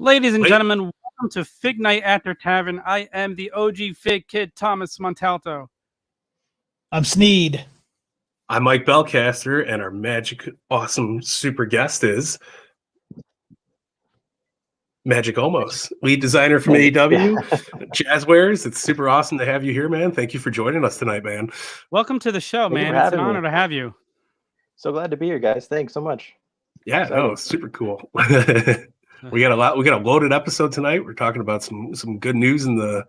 Ladies and gentlemen, welcome to Fig Night at the Tavern. I am the OG Fig Kid, Thomas Montalto. I'm Snead. I'm Mike Belcaster, and our magic awesome super guest is Magic Olmos, lead designer from AEW, Jazwares. It's super awesome to have you here, man. Thank you for joining us tonight, man. Welcome to the show, man. It's an honor to have you. So glad to be here, guys. Thanks so much. Yeah, no, super cool. We got a loaded episode tonight. We're talking about some good news in the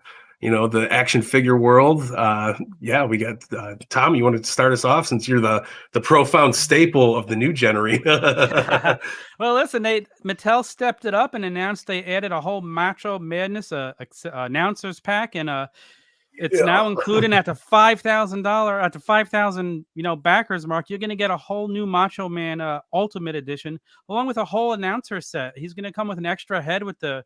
action figure world. We got Tom. You want to start us off since you're the profound staple of the new generation. Well, listen, Mattel stepped it up and announced they added a whole Macho Madness announcers pack, and it's now included at the $5,000 at the 5,000 backers mark. You're going to get a whole new Macho Man Ultimate Edition along with a whole announcer set. He's going to come with an extra head with the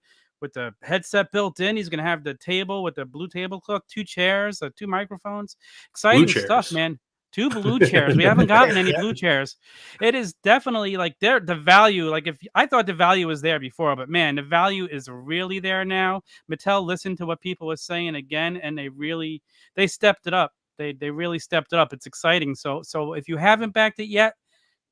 headset built in. He's going to have the table with the blue tablecloth, 2 chairs, 2 microphones. Exciting stuff, man. 2 blue chairs. We haven't gotten any blue chairs. It is definitely like the value. Like, if I thought the value was there before, but man, the value is really there now. Mattel listened to what people were saying again, and they stepped it up. They really stepped it up. It's exciting. So if you haven't backed it yet,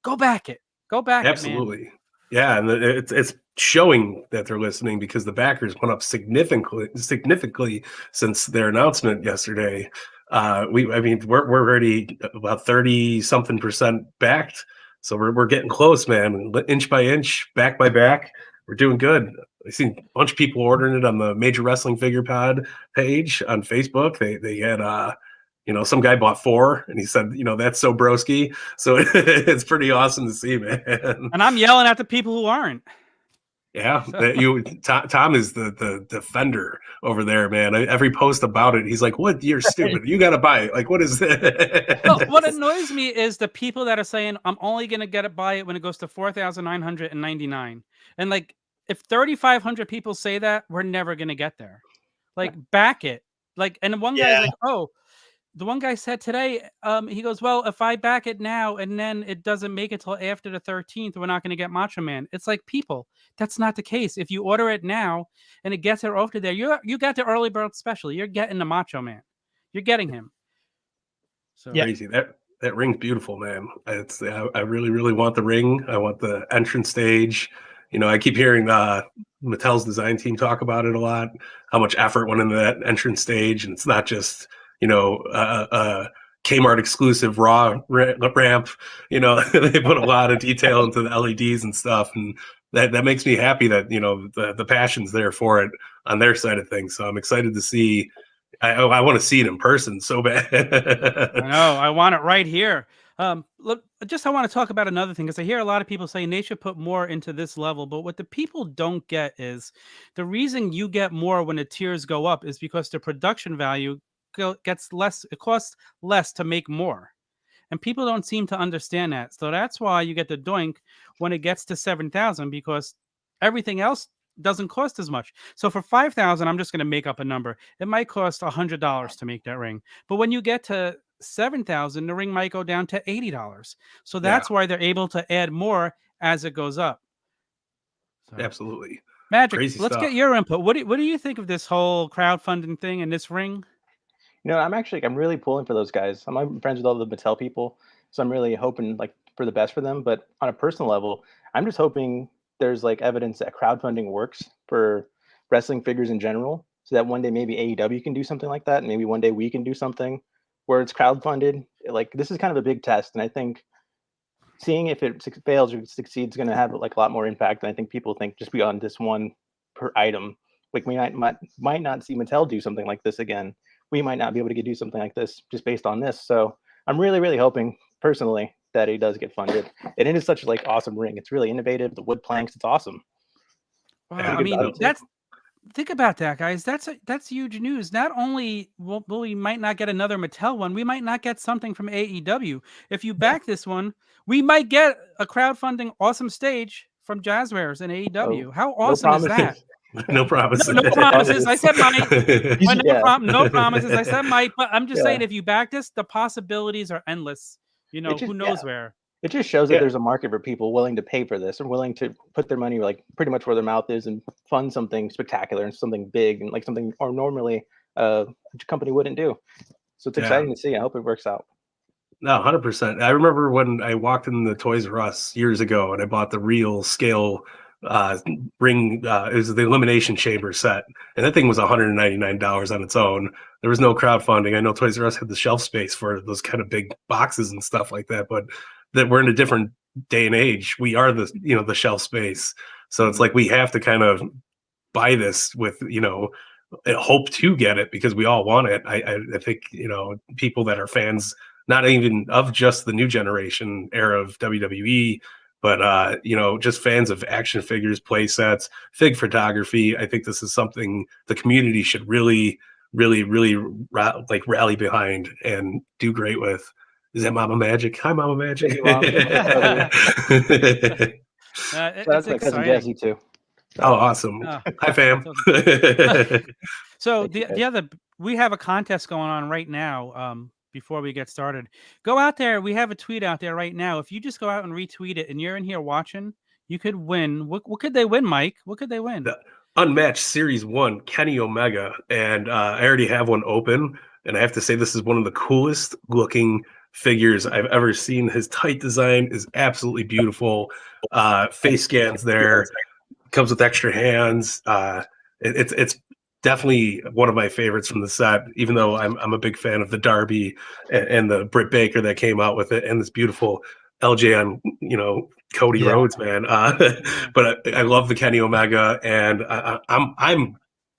go back it. Go back Absolutely. it, man. Yeah, and it's showing that they're listening because the backers went up significantly since their announcement yesterday. We're already about 30-something% backed, so we're getting close, man. Inch by inch, back by back, we're doing good. I've seen a bunch of people ordering it on the Major Wrestling Figure Pod page on Facebook. They had some guy bought 4, and he said, that's so broski. So it's pretty awesome to see, man. And I'm yelling at the people who aren't. Yeah, Tom is the defender over there, man. Every post about it, he's like, "What? You're stupid. You got to buy it. Like, what is that?" Well, what annoys me is the people that are saying, "I'm only going to buy it when it goes to 4,999." And like, if 3,500 people say that, we're never going to get there. Like, back it. Like, and one guy's like, "Oh." The one guy said today, he goes, "Well, if I back it now and then it doesn't make it till after the 13th, we're not going to get Macho Man." It's like, people, that's not the case. If you order it now and it gets there over there, you got the early bird special. You're getting the Macho Man. You're getting him. So crazy. That ring's beautiful, man. I really, really want the ring. I want the entrance stage. I keep hearing Mattel's design team talk about it a lot, how much effort went into that entrance stage, and it's not just Kmart exclusive raw ramp. They put a lot of detail into the LEDs and stuff, and that makes me happy that the passion's there for it on their side of things. So I'm excited to see. I want to see it in person so bad. I know. I want it right here. Look, I want to talk about another thing, because I hear a lot of people saying they should put more into this level, but what the people don't get is the reason you get more when the tiers go up is because the production value gets less. It costs less to make more, and people don't seem to understand that. So that's why you get the doink when it gets to 7,000, because everything else doesn't cost as much. So for 5,000, I'm just going to make up a number. It might cost $100 to make that ring, but when you get to 7,000, the ring might go down to $80. So that's why they're able to add more as it goes up. So, absolutely. Magic, let's get your input. What do you think of this whole crowdfunding thing and this ring? I'm really pulling for those guys. I'm friends with all the Mattel people, so I'm really hoping for the best for them. But on a personal level, I'm just hoping there's evidence that crowdfunding works for wrestling figures in general, so that one day maybe AEW can do something like that, and maybe one day we can do something where it's crowdfunded. This is kind of a big test, and I think seeing if it fails or succeeds is going to have a lot more impact. And I think people think just beyond this one per item, we might not see Mattel do something like this again. We might not be able to do something like this just based on this. So I'm really, really hoping personally that it does get funded. And it is such a awesome ring. It's really innovative. The wood planks, it's awesome. Wow, think about that, guys. That's huge news. Not only will we might not get another Mattel one, we might not get something from AEW. If you back this one, we might get a crowdfunding awesome stage from Jazwares and AEW. How awesome is that? No promises. No promises. I said might. No promises. I said might. But I'm just saying, if you back this, the possibilities are endless. Who knows where? It just shows that there's a market for people willing to pay for this and willing to put their money like pretty much where their mouth is and fund something spectacular and something big and like something or normally a company wouldn't do. So it's exciting to see. I hope it works out. No, 100%. I remember when I walked in the Toys R Us years ago and I bought the real scale ring. It was the Elimination Chamber set, and that thing was $199 on its own. There was no crowdfunding. I know Toys R Us had the shelf space for those kind of big boxes and stuff like that, but that we're in a different day and age. We are the shelf space, so it's like we have to kind of buy this with hope to get it because we all want it. I think people that are fans, not even of just the new generation era of WWE, but just fans of action figures, play sets, fig photography. I think this is something the community should really, really, really rally behind and do great with. Is that Mama Magic? Hi, Mama Magic. Hey, Mom. It's my cousin Jesse too. Oh, awesome. Hi, fam. So the other, we have a contest going on right now. Before we get started, go out there. We have a tweet out there right now. If you just go out and retweet it and you're in here watching, you could win. What could they win, Mike? What could they win? The Unmatched Series 1 Kenny Omega. And I already have one open. And I have to say, this is one of the coolest looking figures I've ever seen. His tight design is absolutely beautiful. Face scans there. Comes with extra hands. It's definitely one of my favorites from the set, even though I'm a big fan of the Darby and the Britt Baker that came out with it and this beautiful LJ on, Cody Rhodes, man. But I love the Kenny Omega, and I'm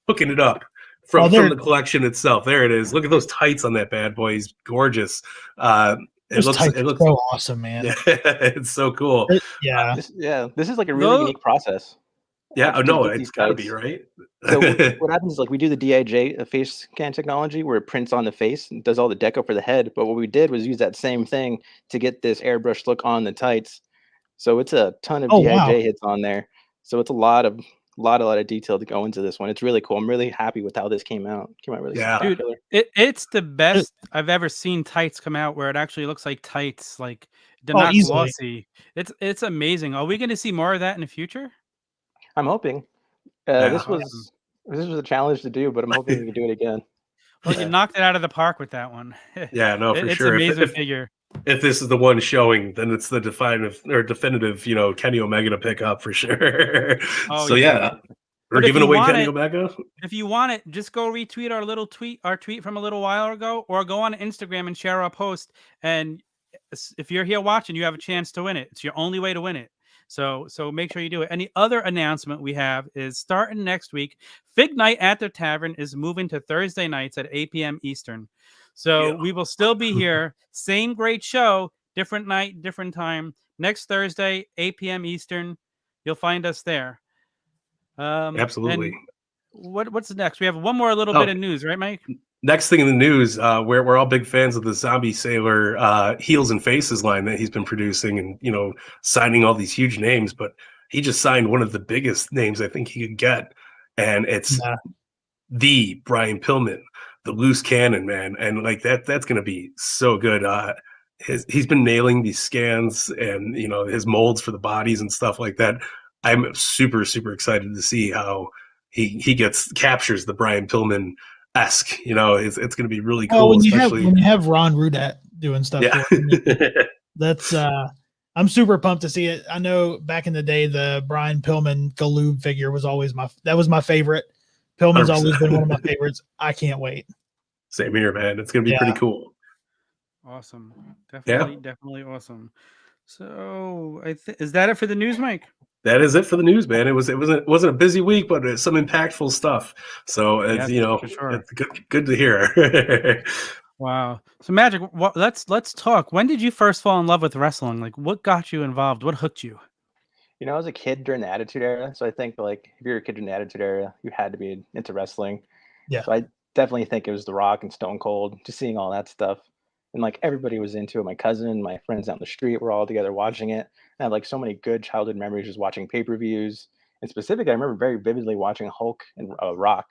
hooking it up from the collection itself. There it is. Look at those tights on that bad boy. He's gorgeous. It looks so awesome, man. Yeah, it's so cool. This is like a really unique process. Yeah, it's got to be, right? So what happens is, like, we do the DIJ face scan technology where it prints on the face and does all the deco for the head. But what we did was use that same thing to get this airbrush look on the tights. So it's a ton of DIJ hits on there. So it's a lot of detail to go into this one. It's really cool. I'm really happy with how this came out. Really spectacular. Dude, it's the best I've ever seen tights come out where it actually looks like tights, like they're not glossy. It's amazing. Are we going to see more of that in the future? I'm hoping. This was a challenge to do, but I'm hoping we can do it again. Well, you knocked it out of the park with that one. Yeah, no, for it's sure. It's an amazing figure. If this is the one showing, then it's the definitive, Kenny Omega to pick up for sure. We're giving away Kenny Omega. If you want it, just go retweet our tweet from a little while ago, or go on Instagram and share our post. And if you're here watching, you have a chance to win it. It's your only way to win it. So make sure you do it. And the other announcement we have is starting next week, Fig Night at the Tavern is moving to Thursday nights at 8 p.m. Eastern. So we will still be here. Same great show, different night, different time. Next Thursday, 8 p.m. Eastern. You'll find us there. Absolutely. What's next? We have one more little bit of news, right, Mike? Next thing in the news, we're all big fans of the Zombie Sailor Heels and Faces line that he's been producing and, signing all these huge names. But he just signed one of the biggest names I think he could get. And it's the Brian Pillman, the loose cannon, man. And like that's going to be so good. He's been nailing these scans and, his molds for the bodies and stuff like that. I'm super, super excited to see how he captures the Brian Pillman esque, it's going to be really cool. When you have Ron Rudat doing stuff, that's I'm super pumped to see it. I know back in the day, the Brian Pillman Galoob figure was always my favorite. Pillman's 100%. Always been one of my favorites. I can't wait. Same here, man. It's going to be pretty cool. Awesome. Definitely awesome. So is that it for the news, Mike? That is it for the news, man. It wasn't a busy week, but it's some impactful stuff. So it's it's good to hear. Wow. So Magic, let's talk. When did you first fall in love with wrestling? Like, what got you involved? What hooked you? I was a kid during the Attitude Era, so I think like if you're a kid during the Attitude Era, you had to be into wrestling. Yeah. So I definitely think it was The Rock and Stone Cold. Just seeing all that stuff, and like everybody was into it. My cousin, my friends down the street were all together watching it. I have like so many good childhood memories just watching pay-per-views. And specifically, I remember very vividly watching Hulk and Rock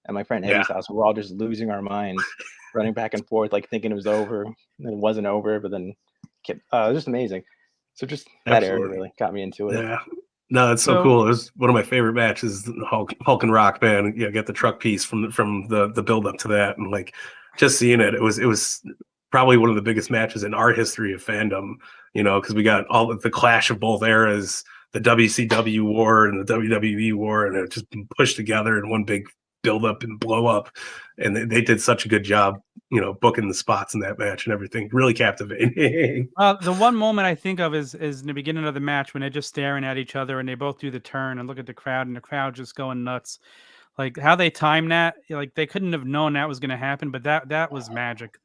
at my friend Eddie's house. We're all just losing our minds, running back and forth, like thinking it was over. And it wasn't over, but then it was just amazing. So just that area Absolutely. really got me into it. Yeah. No, it's so cool. It was one of my favorite matches, Hulk and Rock, man. You know, get the truck piece from the build up to that, and like just seeing it. It was probably one of the biggest matches in our history of fandom. You know, because we got all the clash of both eras, the WCW war and the WWE war, and it just been pushed together in one big build up and blow up. And they did such a good job, you know, booking the spots in that match and everything. Really captivating. The one moment I think of is in the beginning of the match when they're just staring at each other and they both do the turn and look at the crowd and the crowd just going nuts. Like how they timed that, like they couldn't have known that was going to happen, but that was magic.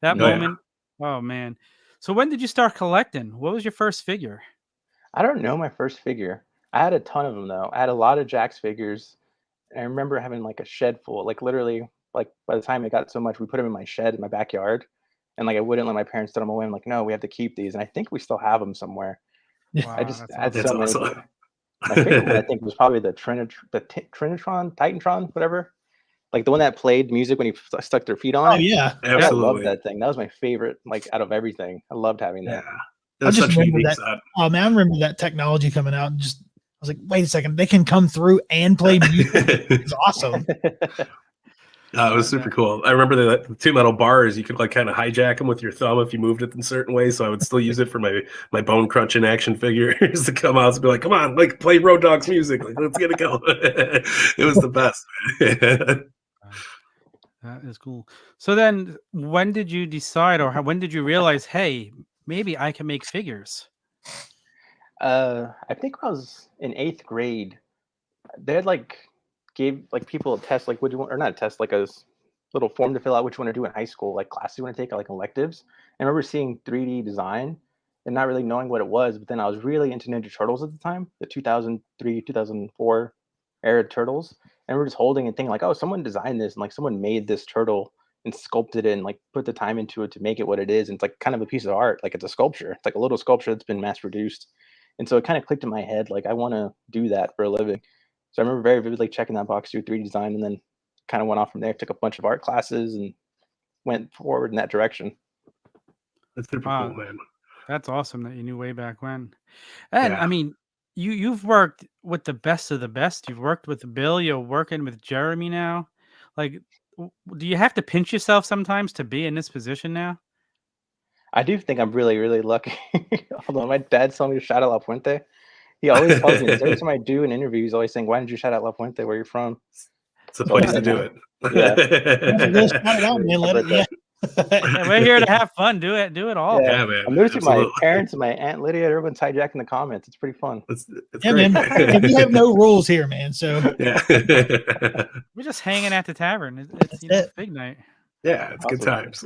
That Yeah. moment, oh man. So when did you start collecting? What was your first figure? I don't know my first figure. I had a ton of them though. I had a lot of Jax figures. And I remember having like a shed full, like literally, like by the time it got so much, we put them in my shed in my backyard, and like I wouldn't let my parents throw them away. I'm like, no, we have to keep these, and I think we still have them somewhere. I Wow, just that's had awesome. That's so many. awesome. My favorite one I think was probably the Trinitron, Titantron, whatever, like the one that played music when you stuck their feet on Oh it. yeah, I Absolutely. loved that thing. That was my favorite, like out of everything. I loved having Yeah. that. It I was just such a remember unique that. set. Oh man, I remember that technology coming out, and just I was like, wait a second, they can come through and play music. It's awesome. It was super cool. I remember the two metal bars. You could like kind of hijack them with your thumb if you moved it in certain ways. So I would still use it for my bone crunching action figures to come out and be like, "Come on, like play Road Dogs music. Like let's get it going." It was the best. That is cool. So then when did you decide when did you realize, hey, maybe I can make figures? I think when I was in 8th grade, they had like gave like people a test, like what do you want, or not a test, like little form to fill out which you want to do in high school, like classes you want to take, like electives. I remember seeing 3D design and not really knowing what it was, but then I was really into Ninja Turtles at the time, the 2003 2004 era Turtles, and we're just holding and thinking like, oh, someone designed this and like someone made this turtle and sculpted it and like put the time into it to make it what it is. And it's like kind of a piece of art, like it's a sculpture. It's like a little sculpture that's been mass produced. And so it kind of clicked in my head, like I want to do that for a living. So I remember very vividly checking that box through 3D design, and then kind of went off from there. Took a bunch of art classes and went forward in that direction. That's super cool, man. That's awesome that you knew way back when. And Yeah. I mean, you've worked with the best of the best. You've worked with Bill. You're working with Jeremy now. Like, do you have to pinch yourself sometimes to be in this position now? I do think I'm really, really lucky. Although my dad's telling me to shout out La Puente. He always tells me this. Every time I do an interview, he's always saying, "Why didn't you shout out La Puente? Where you're from?" It's a So place to do it. Yeah. Go shout it out, man. Let it, yeah. Yeah, we're here to have fun. Do it all. Yeah, Yeah, man. I'm noticing Absolutely. my parents and my Aunt Lydia, everyone's hijacking the comments. It's pretty fun. It's Yeah, great. man. Hey, we have no rules here, man. So Yeah. We're just hanging at the tavern. It's That's it. big night. Yeah, it's good Awesome. times.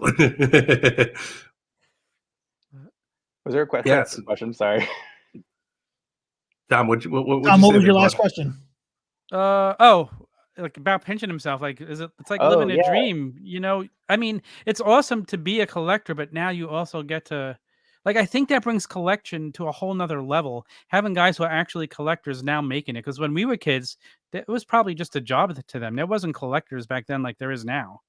Was there a question? Yes. Question? Sorry. Tom, what Tom, say what was there, your last bud? question? Like about pinching himself. Like, it's like Oh, living a yeah. dream, you know? I mean, it's awesome to be a collector, but now you also get to, like, I think that brings collection to a whole nother level. Having guys who are actually collectors now making it. Because when we were kids, it was probably just a job to them. There wasn't collectors back then like there is now.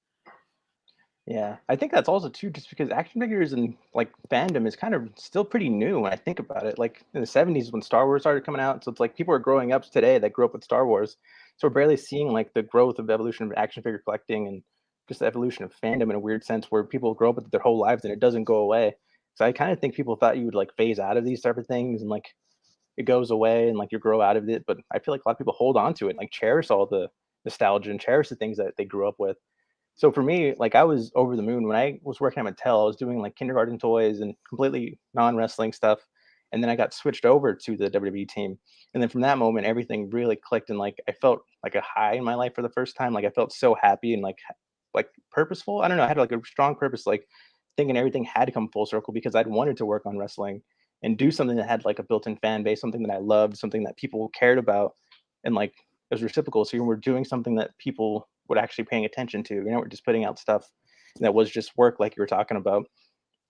Yeah, I think that's also too, just because action figures and like fandom is kind of still pretty new when I think about it. Like in the 70s when Star Wars started coming out, so it's like people are growing up today that grew up with Star Wars. So we're barely seeing like the growth of evolution of action figure collecting and just the evolution of fandom in a weird sense where people grow up with it their whole lives and it doesn't go away. So I kind of think people thought you would like phase out of these type of things and like it goes away and like you grow out of it. But I feel like a lot of people hold on to it, and, like cherish all the nostalgia and cherish the things that they grew up with. So for me, like I was over the moon when I was working at Mattel. I was doing like kindergarten toys and completely non-wrestling stuff. And then I got switched over to the WWE team. And then from that moment, everything really clicked and like I felt like a high in my life for the first time. Like I felt so happy and like purposeful. I don't know. I had like a strong purpose, like thinking everything had to come full circle because I'd wanted to work on wrestling and do something that had like a built-in fan base, something that I loved, something that people cared about, and like it was reciprocal. So we're doing something that people would actually paying attention to. We're just putting out stuff that was just work, like you were talking about.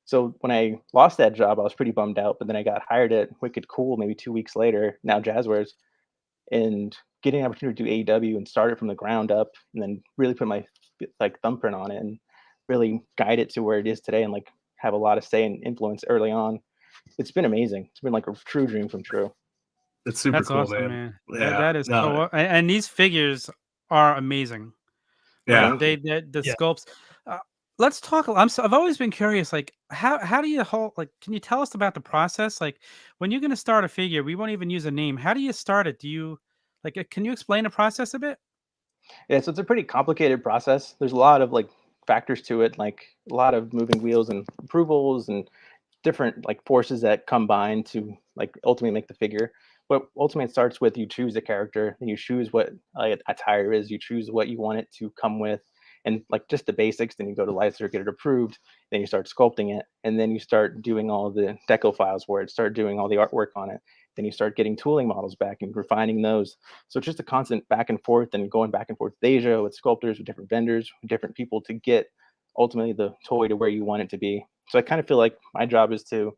So when I lost that job, I was pretty bummed out. But then I got hired at Wicked Cool maybe 2 weeks later, now Jazwares, and getting an opportunity to do AEW and start it from the ground up, and then really put my like thumbprint on it and really guide it to where it is today, and like have a lot of say and influence early on. it's been amazing. It's been like a true dream come true. It's super That's cool, awesome, man. Yeah, That is no, so. And these figures are amazing. yeah. Like the Yeah. sculpts. Let's talk. I've always been curious. Like how do you can you tell us about the process? Like when you're going to start a figure, we won't even use a name. How do you start it? Do you can you explain the process a bit? Yeah, so it's a pretty complicated process. There's a lot of like factors to it, like a lot of moving wheels and approvals and different like forces that combine to like ultimately make the figure. But ultimately it starts with you choose a character, and you choose what attire is, you choose what you want it to come with, and like just the basics. Then you go to Licer, get it approved, then you start sculpting it, and then you start doing all the deco files for it, start doing all the artwork on it. Then you start getting tooling models back and refining those. So it's just a constant back and forth and going back and forth with Asia, with sculptors, with different vendors, with different people to get ultimately the toy to where you want it to be. So I kind of feel like my job is to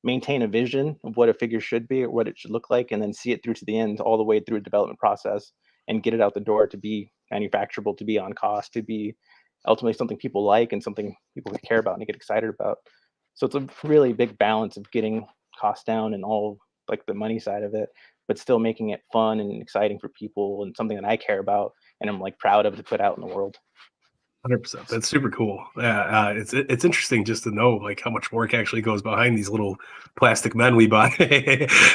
maintain a vision of what a figure should be or what it should look like, and then see it through to the end, all the way through a development process, and get it out the door to be manufacturable, to be on cost, to be ultimately something people like and something people care about and get excited about. So it's a really big balance of getting costs down and all like the money side of it, but still making it fun and exciting for people and something that I care about and I'm like proud of to put out in the world. 100%. That's super cool. Yeah, it's interesting just to know like how much work actually goes behind these little plastic men we buy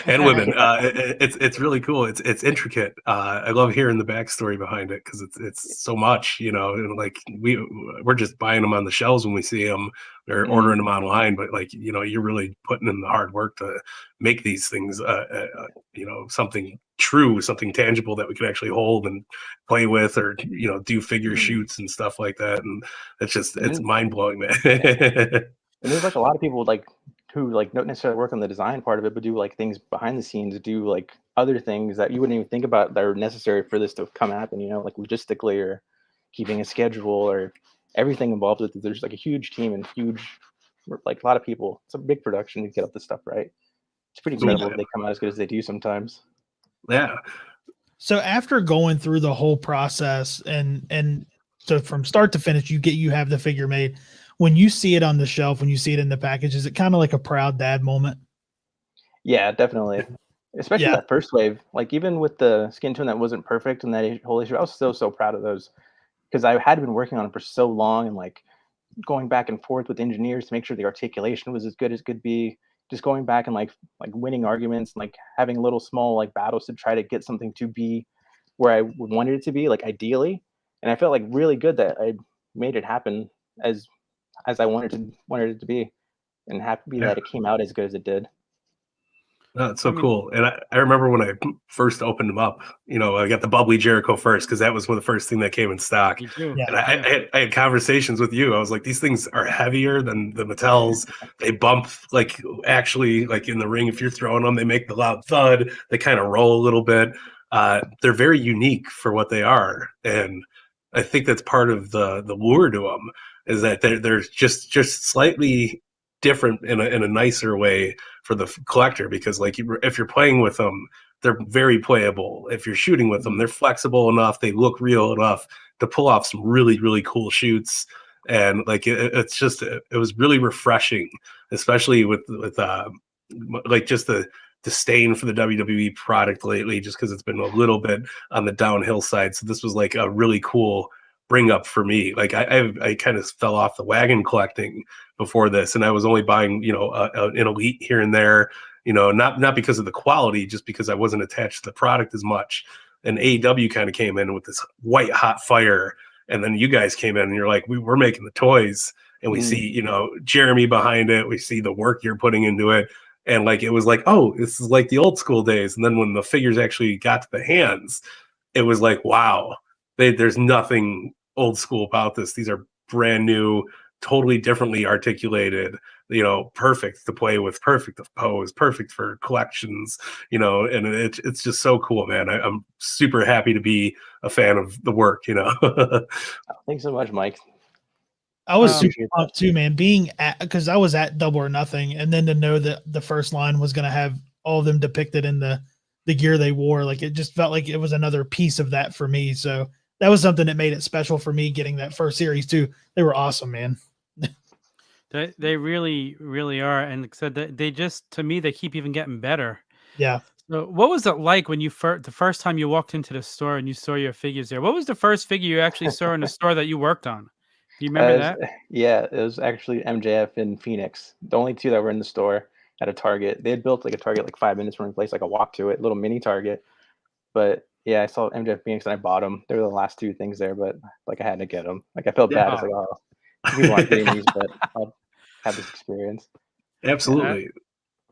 and women. It's really cool. It's intricate. I love hearing the backstory behind it because it's so much, and like we're just buying them on the shelves when we see them or ordering them online, but like you're really putting in the hard work to make these things something true, something tangible that we can actually hold and play with, or do figure shoots and stuff like that. And it's mind-blowing, man. And there's like a lot of people like who like don't necessarily work on the design part of it, but do like things behind the scenes, do like other things that you wouldn't even think about that are necessary for this to come happen, like logistically or keeping a schedule or everything involved with it. There's like a huge team and like a lot of people. It's a big production to get up this stuff right. It's pretty incredible if they come out as good as they do sometimes. Yeah. So after going through the whole process and so from start to finish, you have the figure made. When you see it on the shelf, when you see it in the package, is it kind of like a proud dad moment? Yeah, definitely. Especially that first wave. Like even with the skin tone that wasn't perfect and that whole issue, I was so proud of those because I had been working on it for so long and like going back and forth with engineers to make sure the articulation was as good as could be. Just going back and like winning arguments, and like having little small like battles to try to get something to be where I wanted it to be, like ideally. And I felt like really good that I made it happen as I wanted it to be, and happy that it came out as good as it did. Oh, it's so cool. And I remember when I first opened them up, I got the bubbly Jericho first because that was one of the first thing that came in stock. Me too. And I had conversations with you. I was like, these things are heavier than the Mattels. They bump like actually like in the ring. If you're throwing them, they make the loud thud. They kind of roll a little bit. They're very unique for what they are. And I think that's part of the lure to them is that they're just slightly different in a nicer way for the collector, because like if you're playing with them, they're very playable. If you're shooting with them, they're flexible enough, they look real enough to pull off some really, really cool shoots. And like it was really refreshing, especially with like just the disdain for the WWE product lately, just because it's been a little bit on the downhill side. So this was like a really cool bring up for me. Like I kind of fell off the wagon collecting before this, and I was only buying an elite here and there, not because of the quality, just because I wasn't attached to the product as much. And AEW kind of came in with this white hot fire, and then you guys came in and you're like, we're making the toys, and we see Jeremy behind it, we see the work you're putting into it, and like it was like, oh, this is like the old school days. And then when the figures actually got to the hands, it was like, wow, there's nothing old school about this. These are brand new, totally differently articulated, perfect to play with, perfect to pose, perfect for collections, and it's just so cool, man. I'm super happy to be a fan of the work, Thanks so much, Mike. I was super pumped too, man, because I was at Double or Nothing, and then to know that the first line was going to have all of them depicted in the gear they wore, like it just felt like it was another piece of that for me. So that was something that made it special for me getting that first series too. They were awesome, man. They really, really are. And like I said, they just, to me, they keep even getting better. Yeah. So what was it like when the first time you walked into the store and you saw your figures there? What was the first figure you actually saw in the store that you worked on? Do you remember It that? yeah, it was actually MJF in Phoenix. The only two that were in the store at a Target. They had built like a Target like 5 minutes from my place, like a walk to it, little mini Target. But yeah, I saw MJF Phoenix and I bought them. They were the last two things there, but like I had to get them. Like I felt Yeah. bad. It's like, oh, people aren't getting these, but I'll have this experience. Yeah, Absolutely.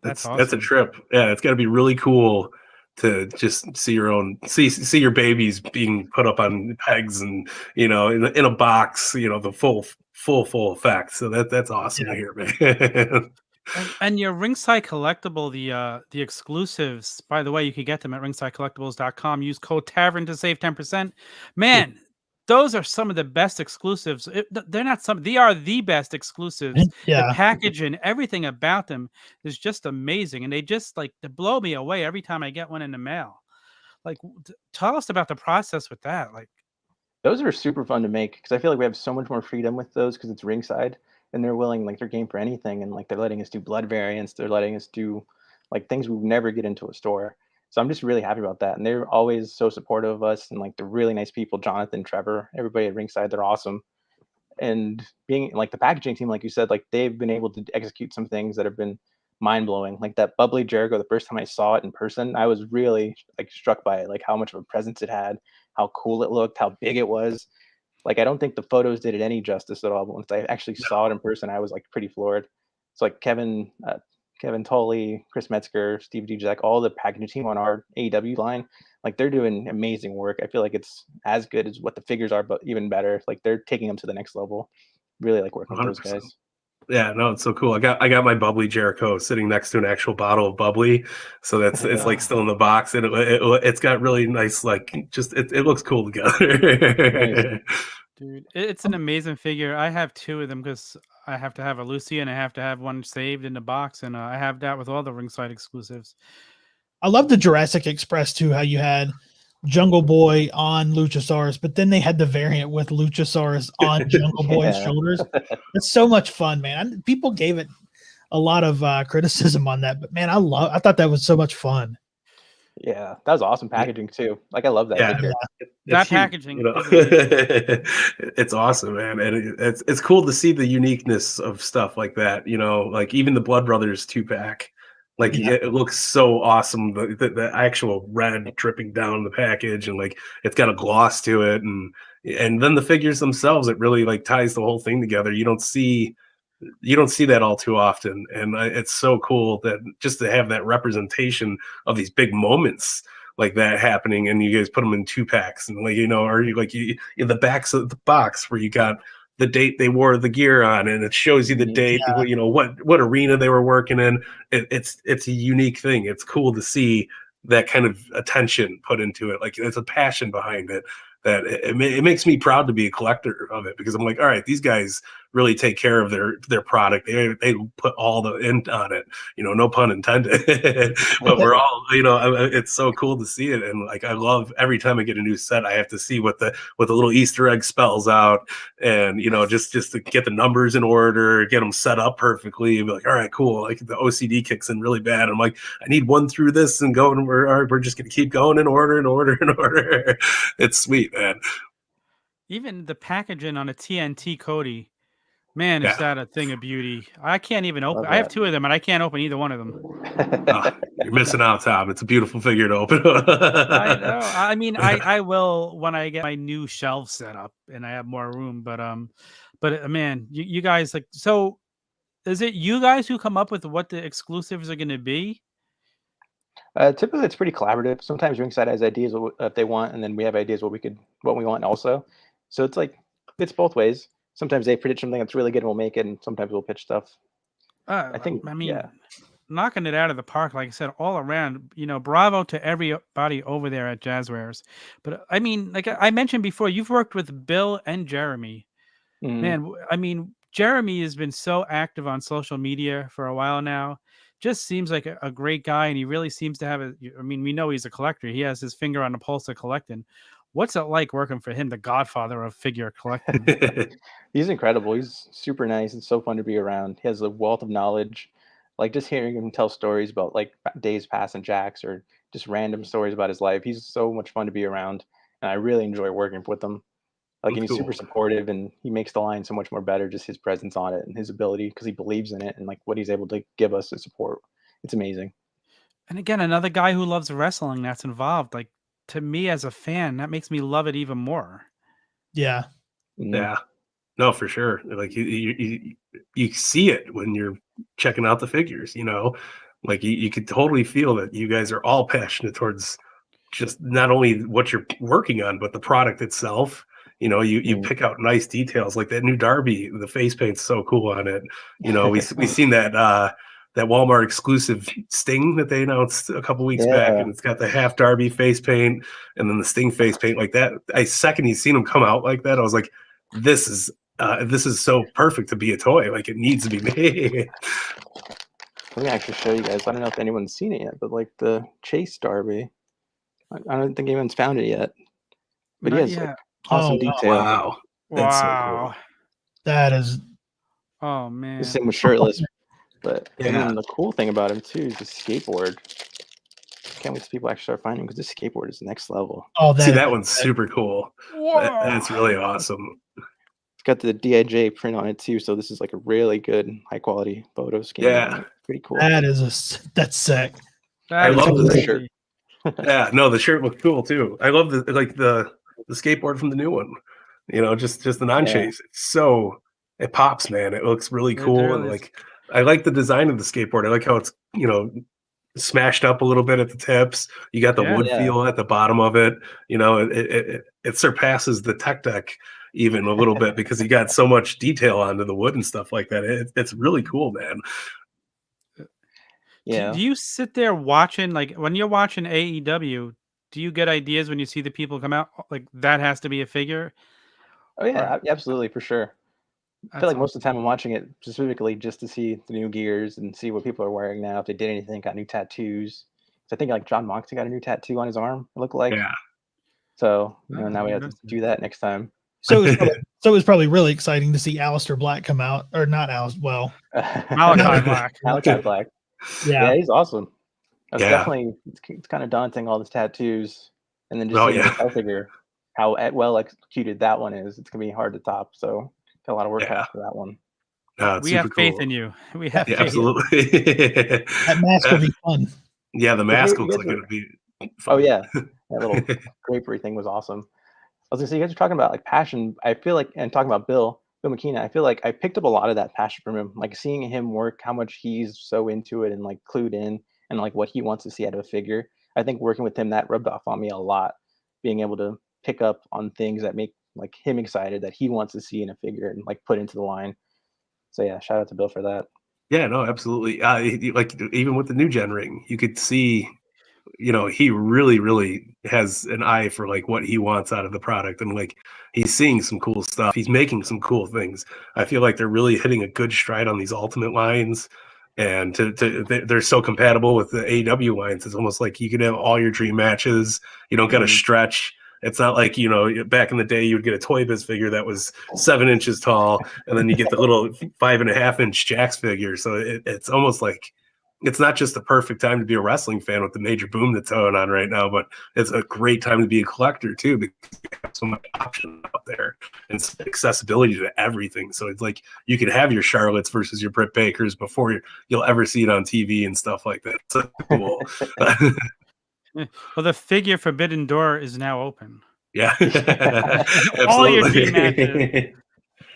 that's That's a awesome. trip. Yeah, it's got to be really cool to just see your own see your babies being put up on pegs and in a box, the full effect. So that's awesome to Yeah. hear, man. And your ringside collectible, the exclusives, by the way, you can get them at ringsidecollectibles.com. Use code Tavern to save 10%. Man, those are some of the best exclusives. They're not some, they are the best exclusives. The Yeah. packaging, everything about them is just amazing. And they just like they blow me away every time I get one in the mail. Like tell us about the process with that. Like Those are super fun to make because I feel like we have so much more freedom with those because it's ringside and they're willing, like they're game for anything, and like they're letting us do blood variants, they're letting us do like things we would never get into a store. So I'm just really happy about that, and they're always so supportive of us, and like they're really nice people. Jonathan, Trevor, everybody at ringside, they're awesome. And being like the packaging team, like you said, like they've been able to execute some things that have been mind blowing. Like that bubbly Jericho, the first time I saw it in person, I was really like struck by it, like how much of a presence it had, how cool it looked, how big it was. Like I don't think the photos did it any justice at all. But once I actually saw it in person, I was like pretty floored. It's like Kevin Tolley, Chris Metzger, Steve Dujak, all the packaging team on our AEW line, like they're doing amazing work. I feel like it's as good as what the figures are, but even better. Like they're taking them to the next level. Really like working with those 100%. guys. Yeah, no, it's so cool. I got my bubbly Jericho sitting next to an actual bottle of bubbly, so it's like still in the box, and it's got really nice it looks cool Nice. together. dude, it's an amazing figure. I have two of them because I have to have a Lucy and I have to have one saved in the box, and I have that with all the ringside exclusives. I love the Jurassic Express too, how you had Jungle Boy on Luchasaurus, but then they had the variant with Luchasaurus on Jungle Boy's Yeah. shoulders. It's so much fun, man. People gave it a lot of criticism on that, but man, I thought that was so much fun. Yeah, that was awesome packaging too. Like I love that Yeah, figure. That it's huge, packaging is amazing. it's awesome, man, and it's cool to see the uniqueness of stuff like that. Like even the Blood Brothers 2-pack, like Yeah. it looks so awesome. The actual red dripping down the package, and like it's got a gloss to it, and then the figures themselves, it really like ties the whole thing together. You don't see that all too often, and it's so cool that just to have that representation of these big moments like that happening, and you guys put them in 2-packs, and or you like you in the backs of the box where you got the date they wore the gear on, and it shows you the date, what arena they were working in. It's a unique thing. It's cool to see that kind of attention put into it. Like there's a passion behind it that it makes me proud to be a collector of it, because I'm like, all right, these guys really take care of their product. They put all the in on it, no pun intended. But we're all, it's so cool to see it, and like I love every time I get a new set, I have to see what the little Easter egg spells out, and just to get the numbers in order, get them set up perfectly, and be like, all right, cool. Like the OCD kicks in really bad. I'm like, I need one through this and go, and we're just gonna keep going in order and order and order. It's sweet, man. Even the packaging on a TNT Cody, man, is Yeah. that a thing of beauty? I can't even open. Love I have that. two of them, and I can't open either one of them. You're missing out, Tom. It's a beautiful figure to open. I know. I mean, I will when I get my new shelf set up and I have more room. But man, you guys like. So, is it you guys who come up with what the exclusives are going to be? Typically, it's pretty collaborative. Sometimes Ringside has ideas of what they want, and then we have ideas what we want also. So it's like it's both ways. Sometimes they predict something that's really good and we'll make it, and sometimes we'll pitch stuff. I think, I mean, yeah, knocking it out of the park, like I said, all around. Bravo to everybody over there at Jazwares. But I mean, like I mentioned before, you've worked with Bill and Jeremy. Mhm. Man, I mean, Jeremy has been so active on social media for a while now. Just seems like a great guy, and he really seems to have I mean, we know he's a collector. He has his finger on the pulse of collecting. What's it like working for him, the godfather of figure collecting? He's incredible. He's super nice and so fun to be around. He has a wealth of knowledge. Like just hearing him tell stories about like days past in Jack's or just random stories about his life. He's so much fun to be around, and I really enjoy working with him. Like, and he's super Cool. supportive, and he makes the line so much more better. Just his presence on it and his ability, because he believes in it and like what he's able to give us as support. It's amazing. And again, another guy who loves wrestling that's involved. Like, to me as a fan, that makes me love it even more. Yeah. Mhm. Yeah. No, for sure. Like you see it when you're checking out the figures, like you could totally feel that you guys are all passionate towards just not only what you're working on, but the product itself. You pick out nice details like that new Darby, the face paint's so cool on it. We seen that Walmart exclusive Sting that they announced a couple weeks back, Yeah. and it's got the half Darby face paint and then the Sting face paint like that. Second you seen them come out like that, I was like, this is so perfect to be a toy. Like it needs to be made. Let me actually show you guys. I don't know if anyone's seen it yet, but like the Chase Darby, I don't think anyone's found it yet. But he Not has like yet. awesome Oh, wow. detail. Wow. That's so cool. Wow. That is. Oh man. The same with shirtless. But and Yeah. then the cool thing about him too is the skateboard. Can't wait till people actually start finding him, because this skateboard is next level. Oh, See, that one's super cool. That's really awesome. It's got the DIJ print on it too, so this is like a really good high quality photo scan. Yeah. Pretty cool. That's sick. I love the the shirt. Yeah, no, the shirt looked cool too. I love the skateboard from the new one. Just the non-chase. It pops, man. It looks really cool. really And is. like I like the design of the skateboard. I like how it's, smashed up a little bit at the tips. You got the wood feel at the bottom of it. It surpasses the tech deck even a little bit because you got so much detail onto the wood and stuff like that. It's really cool, man. Yeah. Do you sit there watching, like when you're watching AEW, do you get ideas when you see the people come out? Like that has to be a figure? Oh yeah, absolutely, for sure. I feel That's like most of the time I'm watching it specifically just to see the new gears and see what people are wearing now, if they did anything, got new tattoos. So I think like John Moxley got a new tattoo on his arm, it looked like. Yeah. So Oh, now we have to interesting. do that next time. So it was probably really exciting to see Aleister Black come out, or not Alistair. Well, Malachi Black. Malachi Black. yeah. Yeah, he's awesome. It's Yeah. definitely it's kind of daunting, all these tattoos, and then just Oh, seeing yeah. the Mattel figure, how well executed that one is. It's gonna be hard to top. So got a lot of work cut out for that one. No, it's We super have faith cool. in you. We have Yeah, faith. absolutely. That mask will be fun. Yeah, the mask you looks guys like are- it'd be Oh fun. yeah, that little drapery thing was awesome. I was gonna say, you guys are talking about like passion. I feel like, and talking about Bill McKenna, I feel like I picked up a lot of that passion from him. Like seeing him work, how much he's so into it and like clued in, and like what he wants to see out of a figure. I think working with him, that rubbed off on me a lot. Being able to pick up on things that make like him excited, that he wants to see in a figure and like put into the line. So yeah, shout out to Bill for that. Yeah, no, absolutely. Like even with the new gen ring, you could see, he really, really has an eye for like what he wants out of the product, and like he's seeing some cool stuff. He's making some cool things. I feel like they're really hitting a good stride on these Ultimate lines, and they're so compatible with the AEW lines. It's almost like you can have all your dream matches. You don't got to stretch. It's not like, back in the day, you would get a Toy Biz figure that was 7 inches tall, and then you get the little 5.5-inch Jax figure. So it's almost like it's not just the perfect time to be a wrestling fan with the major boom that's going on right now, but it's a great time to be a collector too, because you have so much option out there and accessibility to everything. So it's like you can have your Charlottes versus your Britt Bakers before you'll ever see it on TV and stuff like that. So cool. Well, the figure Forbidden Door is now open. Yeah. All your Absolutely. dream matches.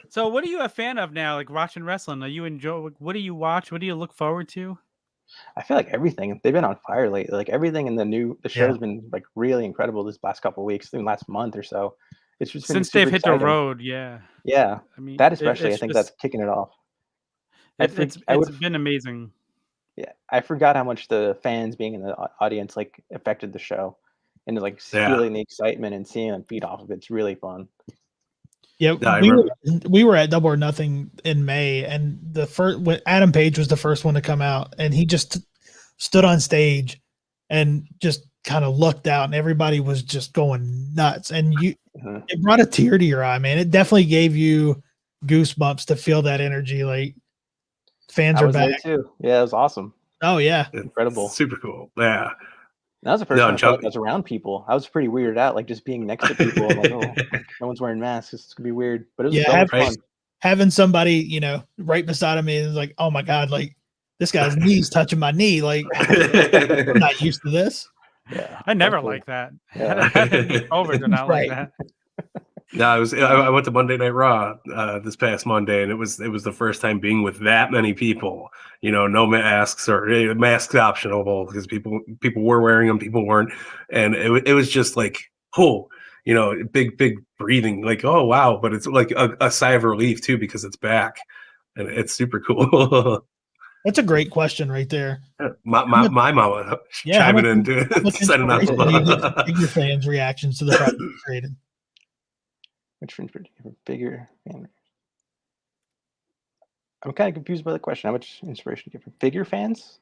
So what are you a fan of now? Like watching wrestling? Are you enjoy? What do you watch? What do you look forward to? I feel like everything, they've been on fire lately. Like everything in the show's been like really incredible this last couple of weeks, even last month or so. It's just been Since they've super hit exciting. the road, yeah. Yeah, I mean that especially, I it's think just- that's kicking it off. it's been amazing. Yeah, I forgot how much the fans being in the audience like affected the show, and like feeling the excitement and seeing them feed off of it's really fun. Yeah, we were at Double or Nothing in May, and the first when Adam Page was the first one to come out, and he just stood on stage and just kind of looked out and everybody was just going nuts. And Mhm. it brought a tear to your eye, man. It definitely gave you goosebumps to feel that energy. Like fans I are was there back. too. Yeah, it was awesome. Oh yeah. It's Incredible. super cool. Yeah. That was the first No, time I felt like Chuck. I was around people. I was pretty weirded out, like just being next to people. I'm like, oh, like no one's wearing masks. It's gonna be weird, but it was Yeah, so much fun. having somebody, you know, right beside me is like, oh my God, like this guy's knee's touching my knee. Like I'm not used to this. Yeah, I never definitely. like that. Yeah. COVID or not like Right. that. No, I went to Monday Night Raw this past Monday, and it was the first time being with that many people. You know, no masks or masks optional because people were wearing them, people weren't, and it was just like, oh, you know, big breathing, like, oh wow, but it's like a sigh of relief too because it's back, and it's super cool. That's a great question right there. my mama Yeah, how chiming much, in to how much sending out inspiration do you get from the figure fans' reactions to the product you created? Which one's bigger? I'm kind of confused by the question. How much inspiration do you get from figure fans?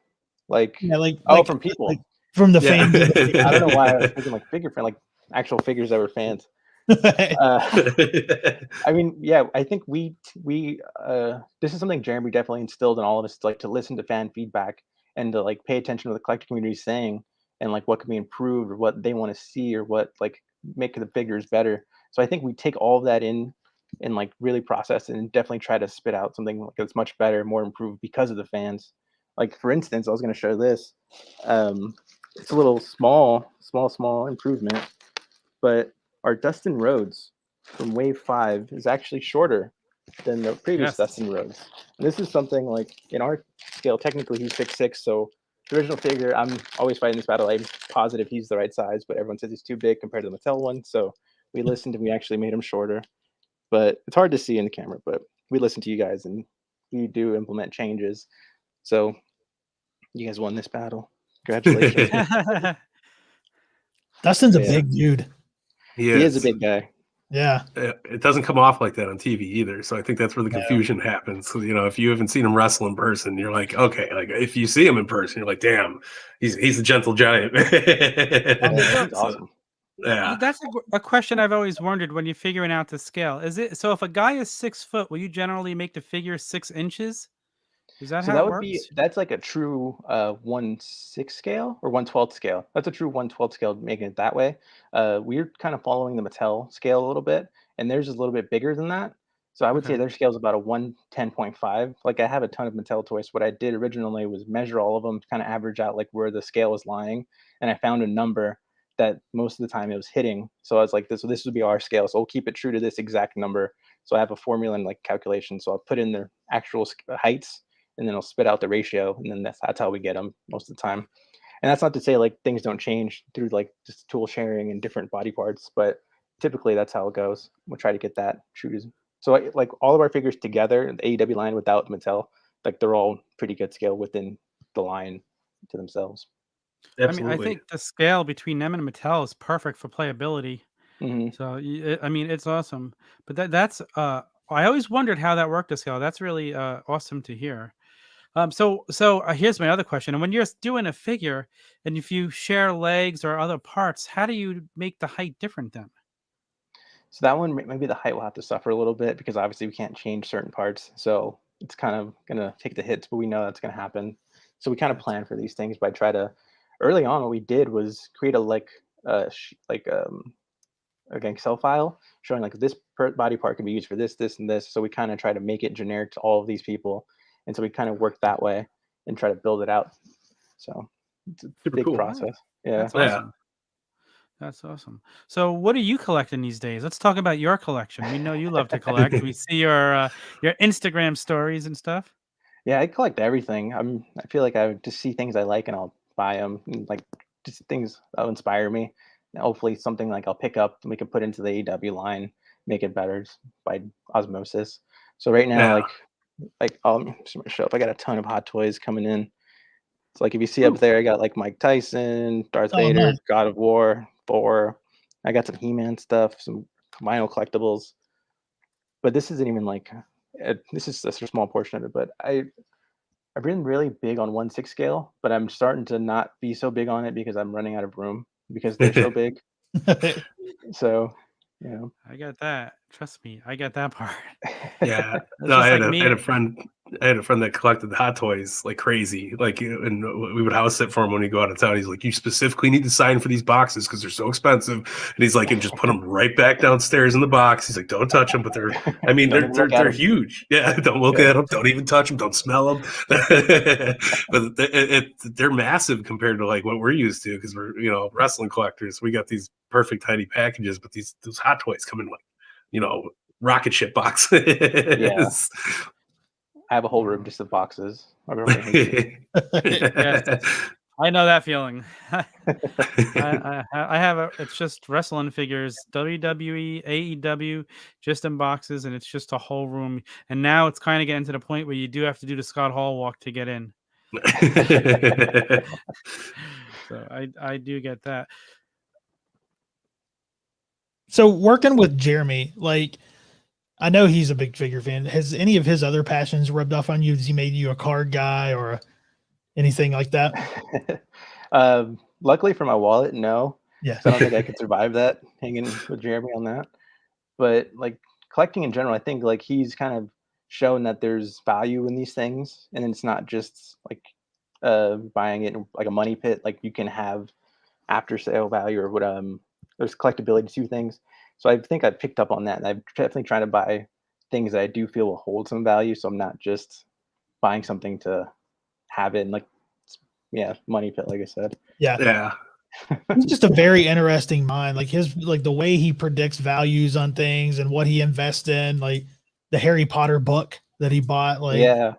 Like, Yeah, from people. like from the Yeah. fans of the I don't know why I was thinking like figure fan, like actual figures that were fans. I mean, yeah, I think this is something Jeremy definitely instilled in all of us, like to listen to fan feedback and to like pay attention to what the collector community is saying and like what can be improved or what they want to see or what like make the figures better. So I think we take all of that in and like really process it and definitely try to spit out something like that's much better, more improved because of the fans. Like for instance, I was going to show this. It's a little small improvement, but our Dustin Rhodes from Wave 5 is actually shorter than the previous Yes. Dustin Rhodes. And this is something like in our scale, technically he's 6'6", so the original figure, I'm always fighting this battle. I'm positive he's the right size, but everyone says he's too big compared to the Mattel one. So we listened and we actually made him shorter. But it's hard to see in the camera, but we listen to you guys and we do implement changes. So you guys won this battle. Congratulations. Dustin's a Yeah. big dude. He is a big guy. Yeah. It doesn't come off like that on TV either. So I think that's where the No. confusion happens. So, you know, if you haven't seen him wrestle in person, you're like, okay, like if you see him in person, you're like, damn, he's a gentle giant. Yeah, he's So, awesome. yeah. That's a question I've always wondered when you're figuring out the scale. Is it so if a guy is 6 foot, will you generally make the figure 6 inches? Is that So how that it would be works? that's like a true 1/6 scale or 1/12 scale. That's a true 1/12 scale, making it that way. We're kind of following the Mattel scale a little bit, and theirs is a little bit bigger than that. So I would say Okay. their scale is about a 110.5. Like I have a ton of Mattel toys. What I did originally was measure all of them, kind of average out like where the scale is lying, and I found a number that most of the time it was hitting. So I was like, this would be our scale. So we'll keep it true to this exact number. So I have a formula and like calculation. So I'll put in their actual heights and then it'll spit out the ratio, and then that's how we get them most of the time. And that's not to say like things don't change through like just tool sharing and different body parts, but typically that's how it goes. We'll try to get that true to. So like all of our figures together, the AEW line without Mattel, like they're all pretty good scale within the line to themselves. I mean, I Absolutely. think the scale between them and Mattel is perfect for playability. Mm-hmm. So I mean, it's awesome. But that's I always wondered how that worked to scale. That's really awesome to hear. So here's my other question. And when you're doing a figure, and if you share legs or other parts, how do you make the height different then? So that one, maybe the height will have to suffer a little bit because obviously we can't change certain parts. So it's kind of gonna take the hits, but we know that's gonna happen. So we kind of Gotcha. plan for these things by try to. Early on, what we did was create a like Excel file showing like this body part can be used for this, this, and this. So we kind of try to make it generic to all of these people, and so we kind of work that way and try to build it out. So it's a Super big cool. process. Yeah. That's Yeah. awesome. That's awesome. So, what are you collecting these days? Let's talk about your collection. We know you love to collect. We see your Instagram stories and stuff. Yeah, I collect everything. I feel like I would just see things I like and I'll buy them. Like just things that'll inspire me. And hopefully something like I'll pick up and we can put into the AW line, make it better by osmosis. So right now, Yeah. like I'll just gonna show up. I got a ton of hot toys coming in. So like if you see up Ooh. there, I got like Mike Tyson, Darth Oh, Vader, nice. God of War, Thor. I got some He-Man stuff, some vinyl collectibles. But this isn't even like this is just a small portion of it. But I've been really big on 1/6 scale, but I'm starting to not be so big on it because I'm running out of room. because they're so big. So, you know. I got that. Trust me, I got that part. Yeah. It's No, just I like had me. a friend that collected Hot Toys like crazy. Like, and we would house sit for him when we go out of town. He's like, you specifically need to sign for these boxes because they're so expensive. And he's like, and just put them right back downstairs in the box. He's like, don't touch them, but I mean, Don't even look at they're 'em. huge. Yeah, don't look at them. Don't even touch them. Don't smell them. But they're massive compared to like what we're used to because we're wrestling collectors. We got these perfect tiny packages, but those Hot Toys come in like rocket ship Yeah. boxes. I have a whole room just of boxes. My girlfriend hates it. Yes, I know that feeling. I have it's just wrestling figures, WWE, AEW, just in boxes, and it's just a whole room. And now it's kind of getting to the point where you do have to do the Scott Hall walk to get in. So I do get that. So working with Jeremy, like, I know he's a big figure fan. Has any of his other passions rubbed off on you? Has he made you a card guy or anything like that? Luckily for my wallet, no. Yeah. So I don't think I could survive that hanging with Jeremy on that. But like collecting in general, I think like he's kind of shown that there's value in these things, and it's not just like buying it like a money pit. Like you can have after sale value or what there's collectability to things. So I think I've picked up on that, and I'm definitely trying to buy things that I do feel will hold some value. So I'm not just buying something to have it in like money pit, like I said. Yeah. He's just a very interesting mind. Like the way he predicts values on things and what he invests in, like the Harry Potter book that he bought. Like, yeah,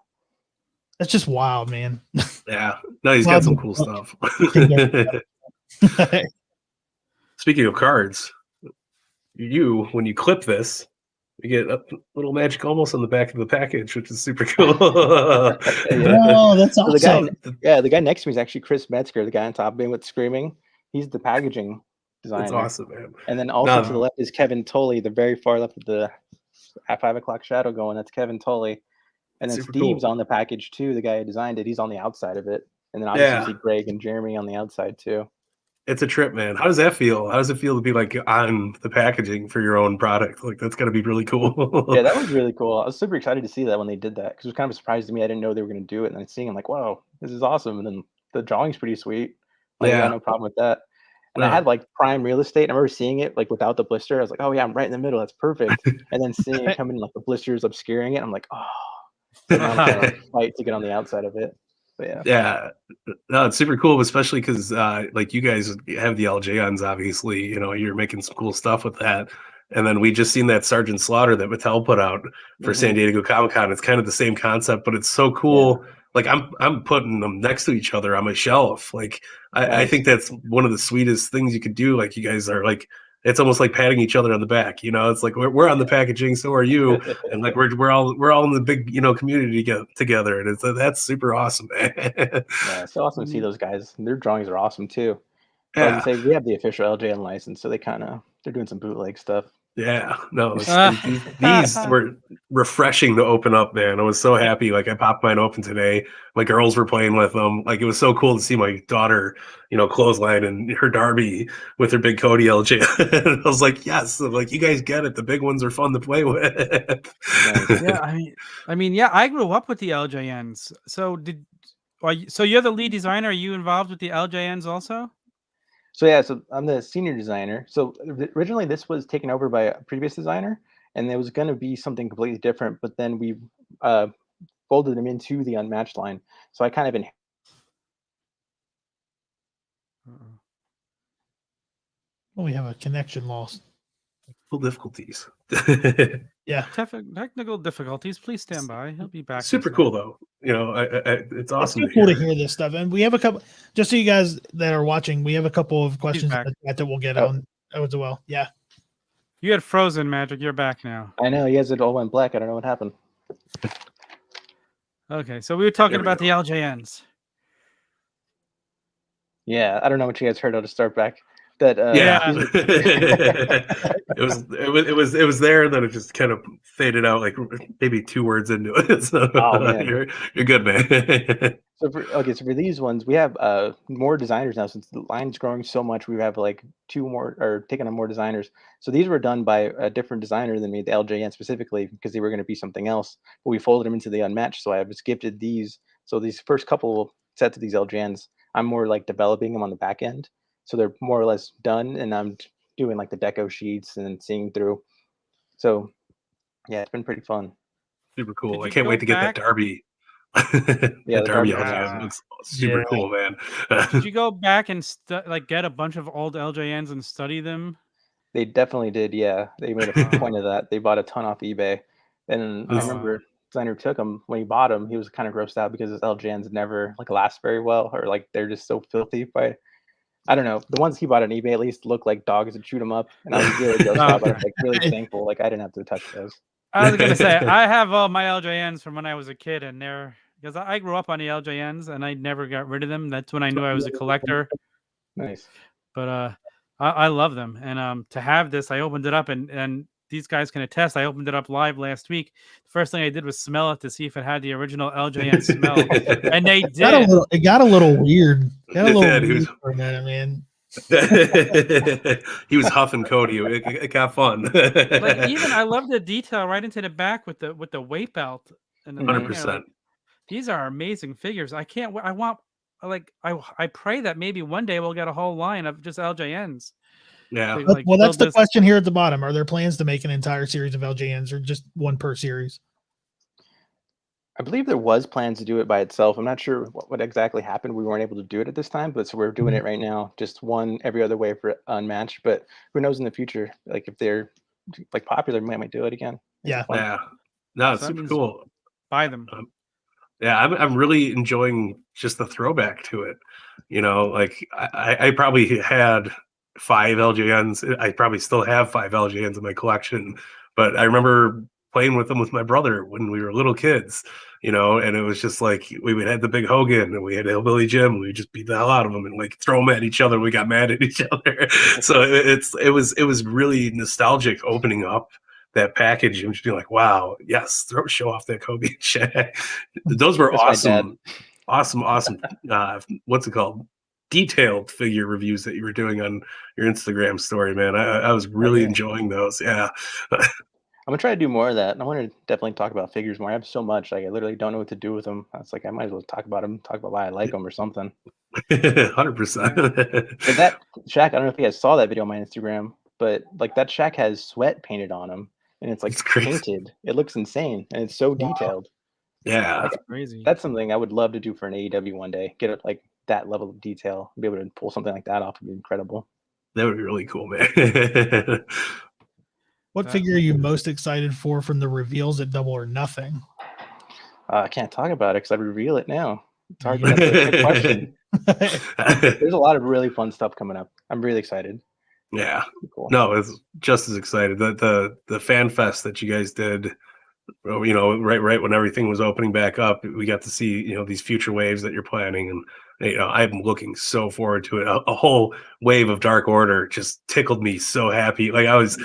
that's just wild, man. Yeah. No, he's got some cool stuff. Speaking of cards, when you clip this, you get a little Magic Olmos on the back of the package, which is super cool. Oh, that's awesome. So the guy next to me is actually Chris Metzger, the guy on top being with Screaming. He's the packaging designer. That's awesome, man. And then also to the left is Kevin Tolley, the very far left of the at 5 o'clock shadow going. That's Kevin Tolley. And then Steve's on the package too. The guy who designed it, he's on the outside of it. And then obviously you see Greg and Jeremy on the outside too. It's a trip, man. How does that feel? How does it feel to be like on the packaging for your own product? Like that's gotta be really cool. Yeah, that was really cool. I was super excited to see that when they did that because it was kind of a surprise to me. I didn't know they were going to do it, and then seeing, I'm like, wow, this is awesome. And then the drawing's pretty sweet. Like, I got no problem with that. And I had like prime real estate. And I remember seeing it like without the blister. I was like, oh yeah, I'm right in the middle. That's perfect. And then seeing it come in like the blisters obscuring it, I'm like, oh, now I'm trying to fight to get on the outside of it. But yeah, no, it's super cool, especially because like you guys have the LJNs, obviously, you're making some cool stuff with that. And then we just seen that Sergeant Slaughter that Mattel put out for San Diego Comic-Con. It's kind of the same concept, but it's so cool. Yeah. Like I'm putting them next to each other on my shelf. Like I think that's one of the sweetest things you could do. Like you guys are like, it's almost like patting each other on the back. It's like we're on the packaging, so are you, and like we're all in the big community together, and that's super awesome, man. Yeah, it's so awesome to see those guys. Their drawings are awesome too. Yeah. I was gonna say we have the official LJN license, so they're doing some bootleg stuff. Yeah, no, these were refreshing to open up, man. I was so happy. Like I popped mine open today. My girls were playing with them. Like it was so cool to see my daughter, clothesline and her Darby with her big Cody LJ. I was like, yes, I'm like you guys get it. The big ones are fun to play with. Yeah, I mean, I grew up with the LJNs. So you're the lead designer. Are you involved with the LJNs also? So I'm the senior designer. So originally this was taken over by a previous designer, and it was going to be something completely different. But then we folded them into the Unmatched line. So I kind of we have a connection loss. Difficulties. Yeah, technical difficulties. Please stand by. He'll be back. Super cool though. It's awesome. It's so cool to hear this stuff, and we have a couple. Just so you guys that are watching, we have a couple of questions that we'll get on as well. Yeah, you had frozen, Magic. You're back now. I know you guys had all went black. I don't know what happened. Okay, so we were talking about the LJNs. Yeah, I don't know what you guys heard. I'll just start back. That Yeah, these it was there, and then it just kind of faded out, like maybe 2 words into it. So oh man. you're good, man. So for these ones, we have more designers now since the line's growing so much. We have like 2 more or taking on more designers. So these were done by a different designer than me, the LJN specifically, because they were going to be something else. But we folded them into the unmatched. So I was gifted these. So these first couple sets of these LJNs, I'm more like developing them on the back end. So they're more or less done, and I'm doing like the deco sheets and seeing through. So yeah, it's been pretty fun. Super cool. Did I you can't go wait to get that back? Derby. Yeah, That the Derby Darby LJN LJN. looks super Yeah. cool, man. Did you go back and like get a bunch of old LJNs and study them? They definitely did, yeah. They made a point of that. They bought a ton off eBay, and I Oh, remember designer took them when he bought them. He was kind of grossed out because his LJNs never like last very well, or like they're just so filthy. But I don't know. The ones he bought on eBay at least looked like dogs that shoot them up, and I was really grossed out. But I was like really thankful, like I didn't have to touch those. I was gonna say I have all my LJNs from when I was a kid, and they're because I grew up on the LJNs and I never got rid of them. That's when I knew I was a collector. Nice. But I love them, and to have this, I opened it up, and these guys can attest. I opened it up live last week. The first thing I did was smell it to see if it had the original LJN smell, and they did. It got a little weird. Got a It little did. weird for a minute, man. He was huffing Cody. It got fun. Like even I love the detail right into the back with the weight belt and the thing there. 100%. Like, these are amazing figures. I can't. I want like I pray that maybe one day we'll get a whole line of just LJNs. Yeah. To, like, Well, that's build the this- question here at the bottom. Are there plans to make an entire series of LJNs or just one per series? I believe there was plans to do it by itself. I'm not sure what exactly happened. We weren't able to do it at this time, but so we're doing it right now. Just one every other way for unmatched. But who knows in the future? Like if they're like popular, we might do it again. Yeah. Fun. Yeah. No, it's So that super means- cool. buy them. Yeah, I'm really enjoying just the throwback to it. You know, like I probably had 5 LJNs. I probably still have 5 LJNs in my collection, but I remember playing with them with my brother when we were little kids, you know, and it was just like we would have the big Hogan and we had Hillbilly Jim. And we just beat the hell out of them and like throw them at each other. We got mad at each other. So it was really nostalgic opening up that package and just be like, wow, yes, show off that Kobe and Shaq. Those were That's my dad. awesome. What's it called? Detailed figure reviews that you were doing on your Instagram story, man. I was really enjoying those. Yeah. I'm gonna try to do more of that. I want to definitely talk about figures more. I have so much, like I literally don't know what to do with them. I was like, I might as well talk about them, talk about why I like them or something. 100%. But that Shaq, I don't know if you guys saw that video on my Instagram, but like that Shaq has sweat painted on him, and it's like It's crazy. painted. It looks insane, and it's so detailed. Yeah. That's crazy. That's something I would love to do for an AEW one day. Get it like that level of detail, be able to pull something like that off would be incredible. That would be really cool, man. What figure are you most excited for from the reveals at Double or Nothing? I can't talk about it because I reveal it now. It's hard. That's a good question. There's a lot of really fun stuff coming up. I'm really excited. Yeah. Cool. No, it's just as excited. The fan fest that you guys did, you know, right when everything was opening back up, we got to see, you know, these future waves that you're planning, and you know, I'm looking so forward to it. A whole wave of Dark Order just tickled me so happy. Like I was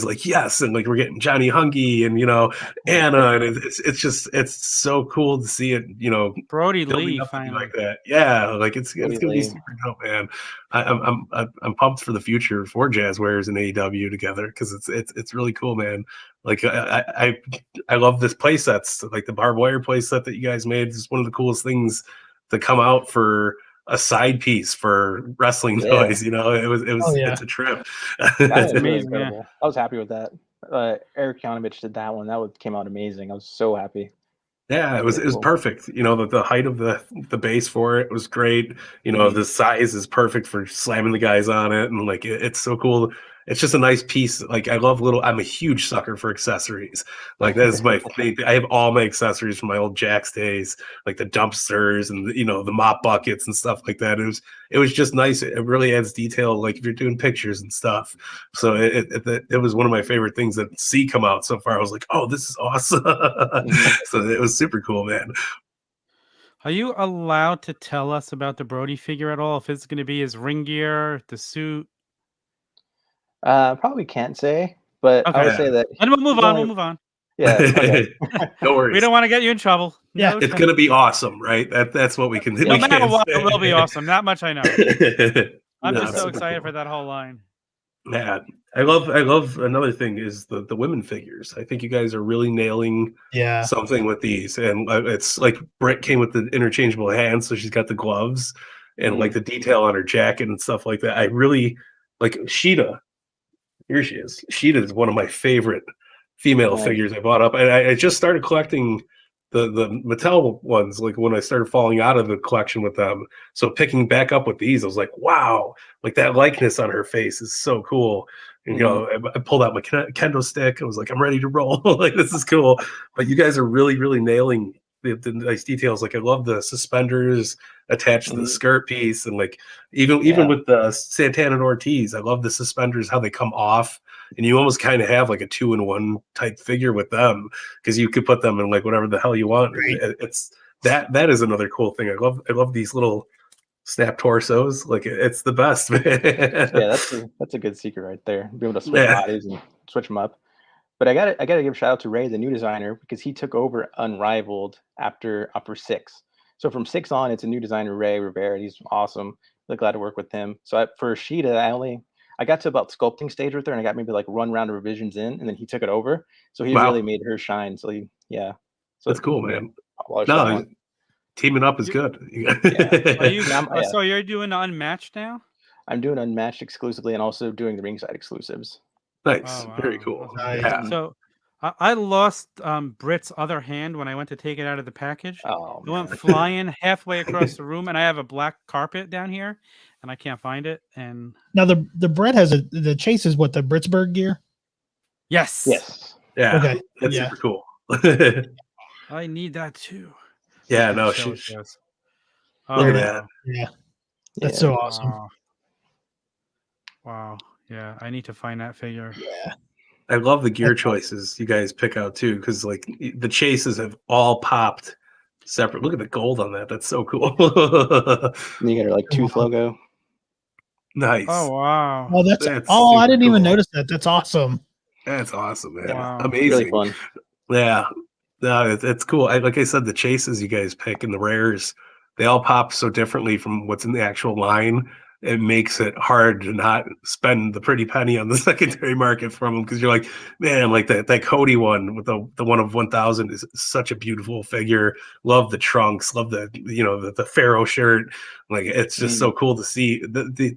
like, yes, and like we're getting Johnny Hungy and, you know, Anna, and it's so cool to see it, you know, Brody building Lee up to be finally. like that. Yeah, like it's Brody gonna be Lee. super dope, man. I'm pumped for the future for Jazwares and AEW together because it's really cool, man. Like I love this play sets, like the barbed wire play set that you guys made. It's one of the coolest things to come out for a side piece for wrestling toys. You know, it's a trip. That was really amazing, incredible. I was happy with that. Eric Yanovich did that one. That came out amazing. I was so happy. Yeah, it was cool. perfect. You know, the height of the base for it was great. You know, the size is perfect for slamming the guys on it, and like it's so cool. It's just a nice piece. Like I love I'm a huge sucker for accessories. Like that is my thing. I have all my accessories from my old Jack's days, like the dumpsters and you know the mop buckets and stuff like that. It was just nice. It really adds detail, like if you're doing pictures and stuff. So it was one of my favorite things that see come out so far. I was like, oh, this is awesome. So it was super cool, man. Are you allowed to tell us about the Brody figure at all? If it's going to be his ring gear, the suit, Probably can't say, but I Okay. would say that. And we'll move he's on. only- We'll move on. Yeah. Okay. No worries. We don't want to get you in trouble. Yeah. It's gonna be awesome, right? That's what we can. No we matter can what, say. it will be awesome. That much I know. I'm No, just so super excited cool. for that whole line. Man, I love another thing is the women figures. I think you guys are really nailing Yeah. something with these, and it's like Britt came with the interchangeable hands, so she's got the gloves and like the detail on her jacket and stuff like that. I really like Sheeta. Here she is. Sheeta is one of my favorite female Nice. figures I bought up, and I just started collecting the Mattel ones like when I started falling out of the collection with them. So picking back up with these, I was like, wow, like that likeness on her face is so cool. And you know, I pulled out my kendo stick. I was like, I'm ready to roll. Like this is cool. But you guys are really nailing the nice details. Like I love the suspenders attached to the skirt piece, and like even with the Santana and Ortiz, I love the suspenders how they come off. And you almost kind of have like a 2-in-1 type figure with them because you could put them in like whatever the hell you want. Right. It's that is another cool thing. I love these little snap torsos. Like it's the best, man. Yeah, that's a good secret right there. Be able to switch bodies and switch them up. But I gotta give a shout out to Ray, the new designer, because he took over Unrivaled after 6. So from 6 on, it's a new designer, Ray Rivera. He's awesome. Really glad to work with him. So for Sheeta, I got to about sculpting stage with her, and I got maybe like one round of revisions in, and then he took it over. So he really made her shine. So So that's cool, man. No, teaming up is good. So you're doing Unmatched now? I'm doing Unmatched exclusively, and also doing the ringside exclusives. Nice, Oh, wow. very cool. Nice. Yeah. So I lost Britt's other hand when I went to take it out of the package. Oh, It went flying halfway across the room, and I have a black carpet down here, and I can't find it. And now the Brett has the chase is what, the Britsburg gear? yes, yeah, okay, that's super cool. I need that too. Yeah, no, Look at that. Yeah, that's so awesome. Wow. Yeah, I need to find that figure. Yeah, I love the gear choices you guys pick out too, because like the chases have all popped separate. Look at the gold on that. That's so cool. You got her like tooth logo. Nice. Oh wow. Oh, I didn't even notice that. That's awesome. That's awesome, man. Wow. Amazing. Really fun. Yeah. No, it's cool. Like I said, the chases you guys pick and the rares, they all pop so differently from what's in the actual line. It makes it hard to not spend the pretty penny on the secondary market from them, because you're like, man, like that Cody one with the one of 1,000 is such a beautiful figure. Love the trunks, love the Pharaoh shirt. Like it's just so cool to see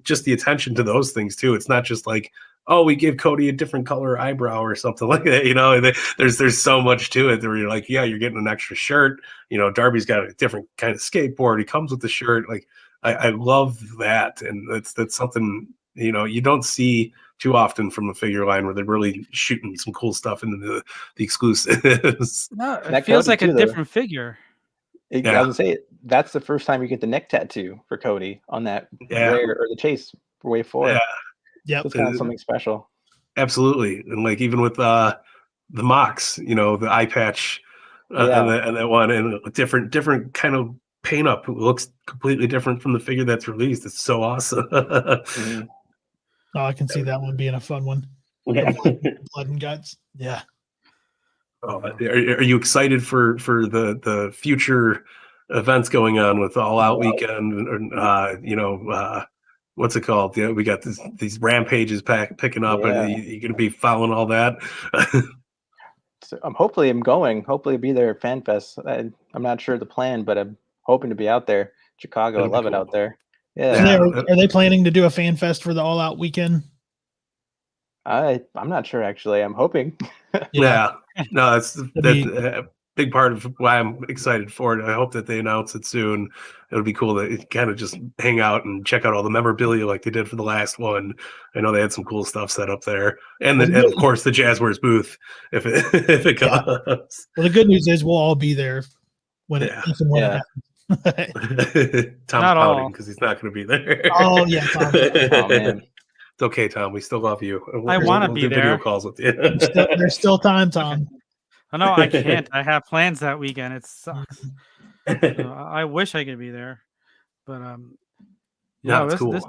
just the attention to those things too. It's not just like, oh, we gave Cody a different color eyebrow or something like that. There's so much to it where you're like, yeah, you're getting an extra shirt. Darby's got a different kind of skateboard. He comes with the shirt. Like I love that, and that's something you don't see too often from a figure line where they're really shooting some cool stuff into the exclusives. No, it feels like a different figure. I was gonna say that's the first time you get the neck tattoo for Cody on that rare or the chase for Wave 4. Yeah, it's kind of something special. Absolutely, and like even with the Mox, the eye patch, and that one, and a different kind of paint up. It looks completely different from the figure that's released. It's so awesome. Oh, I can see that one being a fun one. Blood and guts. Yeah. Oh, are you excited for the future events going on with All Out Weekend? What's it called? Yeah, we got these rampages picking up, and you're going to be following all that. So hopefully I'm going. Hopefully I'll be there at FanFest. I'm not sure the plan, but I'm hoping to be out there. Chicago, I love it out there. Yeah. So are they planning to do a fan fest for the All Out Weekend? I'm not sure actually. I'm hoping. No, that's a big part of why I'm excited for it. I hope that they announce it soon. It'll be cool to kind of just hang out and check out all the memorabilia like they did for the last one. I know they had some cool stuff set up there, and of course the Jazwares booth if it comes. Well, the good news is we'll all be there when it happens. Tom's pouting because he's not going to be there. Oh yeah, Tom. Oh man. It's okay, Tom. We still love you. I want to be there. Video calls with you. There's still time, Tom. Oh, no, I can't. I have plans that weekend. It sucks. I wish I could be there, but it's cool.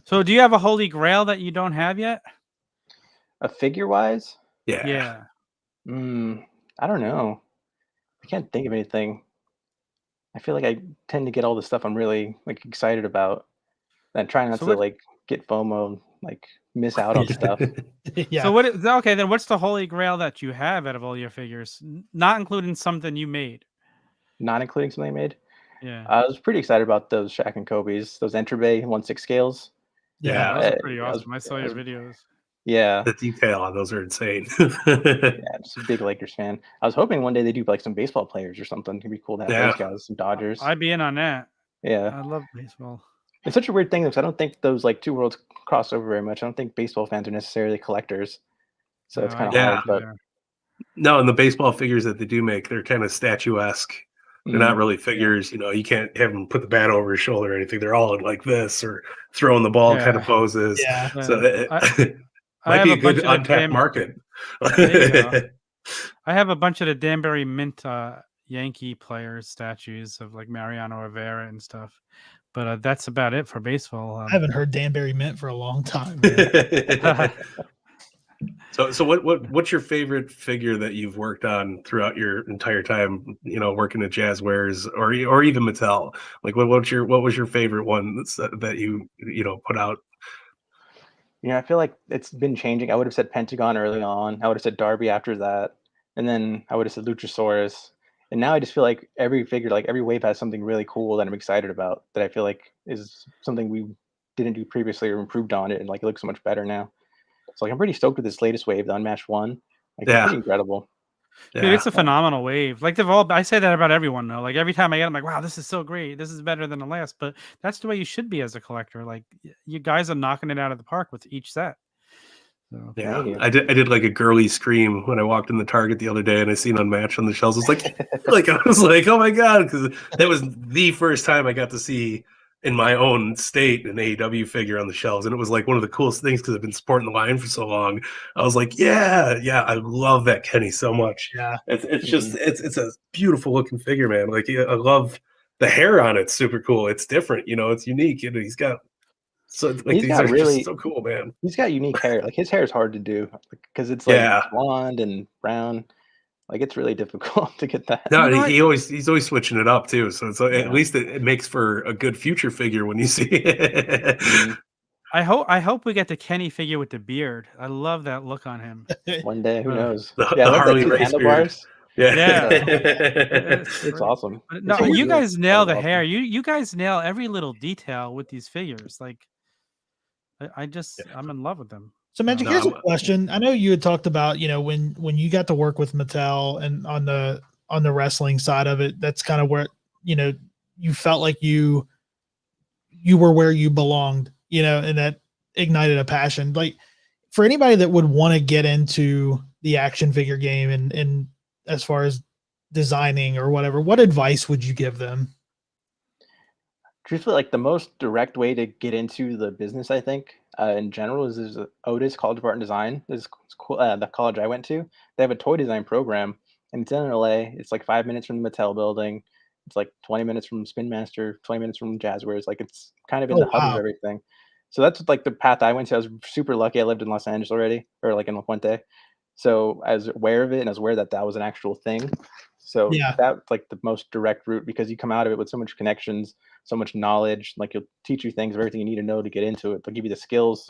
So do you have a holy grail that you don't have yet? A figure wise, Yeah. I don't know. I can't think of anything. I feel like I tend to get all the stuff I'm really like excited about, and try not So to what? like get FOMO, like miss out on stuff. Yeah. So what? Okay, then what's the holy grail that you have out of all your figures, not including something you made? Not including something I made. Yeah. I was pretty excited about those Shaq and Kobe's, those Enterbay 1/6 scales. Yeah, Yeah. those are pretty I was, awesome. I saw I your was, videos. yeah, The detail on those are insane. yeah, just a big Lakers fan. I was hoping one day they do like some baseball players or something. It'd be cool to have Yeah. those guys, some Dodgers. I'd be in on that. Yeah, I love baseball. it's such a weird thing because I don't think those like two worlds cross over very much. I don't think baseball fans are necessarily collectors, so it's No, kind I of get hard. you But there. No, and the baseball figures that they do make, they're kind of statuesque. They're not really figures, you know, you can't have them put the bat over his shoulder or anything. They're all like this or throwing the ball kind of Yeah. poses. Yeah. So it I might have be a a good bunch of the untapped market. There you go. I have a bunch of the Danbury Mint Yankee players statues of like Mariano Rivera and stuff, but that's about it for baseball. I haven't heard Danbury Mint for a long time. Man. So what's your favorite figure that you've worked on throughout your entire time, you know, working at Jazwares or even Mattel? Like what was your favorite one that you know put out? You know, I feel like it's been changing. I would have said Pentagon early on. I would have said Darby after that, and then I would have said Luchasaurus. And now I just feel like every figure, like every wave, has something really cool that I'm excited about. That I feel like is something we didn't do previously or improved on it, and like it looks so much better now. So like I'm pretty stoked with this latest wave, the Unmatched one. Like it's Yeah. pretty incredible. Dude, Yeah. it's a phenomenal wave. Like they've all. I say that about everyone though. Like every time I get, it, I'm like, wow, this is so great. This is better than the last. But that's the way you should be as a collector. Like you guys are knocking it out of the park with each set. So. Yeah, Thank you. I did like a girly scream when I walked in the Target the other day and I seen Unmatched on the shelves. I was like, I was like, oh my god, because that was the first time I got to see in my own state an AEW figure on the shelves, and it was like one of the coolest things because I've been supporting the line for so long. I was like, yeah, I love that Kenny so much. Yeah. It's just it's a beautiful looking figure, man. Like I love the hair on it, super cool. It's different, you know, it's unique, and he's got. So like these are just so cool, man. He's got unique hair. Like his hair is hard to do because it's like blonde and brown. Like it's really difficult to get that. No, he's always switching it up too. So it's at least it makes for a good future figure when you see it. I hope we get the Kenny figure with the beard. I love that look on him. One day, who knows? The I love Harley the two race handlebars. Yeah. It's awesome. No, It's you guys nail the awesome. hair. You guys nail every little detail with these figures. Like I'm in love with them. So Magic, here's a question. I know you had talked about, you know, when you got to work with Mattel and on the wrestling side of it, that's kind of where, you know, you felt like you were where you belonged, you know, and that ignited a passion. Like for anybody that would want to get into the action figure game and as far as designing or whatever, what advice would you give them? Truthfully, like the most direct way to get into the business, I think, in general, is Otis College of Art and Design. This is cool. The college I went to, they have a toy design program, and it's in LA. It's like 5 minutes from the Mattel building. It's like 20 minutes from Spin Master, 20 minutes from Jazwares. Like it's kind of in the hub of everything. So that's like the path I went to. I was super lucky. I lived in Los Angeles already, or like in La Puente. So I was aware of it, and I was aware that that was an actual thing. So that's like the most direct route because you come out of it with so much connections, so much knowledge. Like you'll teach you things of everything you need to know to get into it. They'll give you the skills.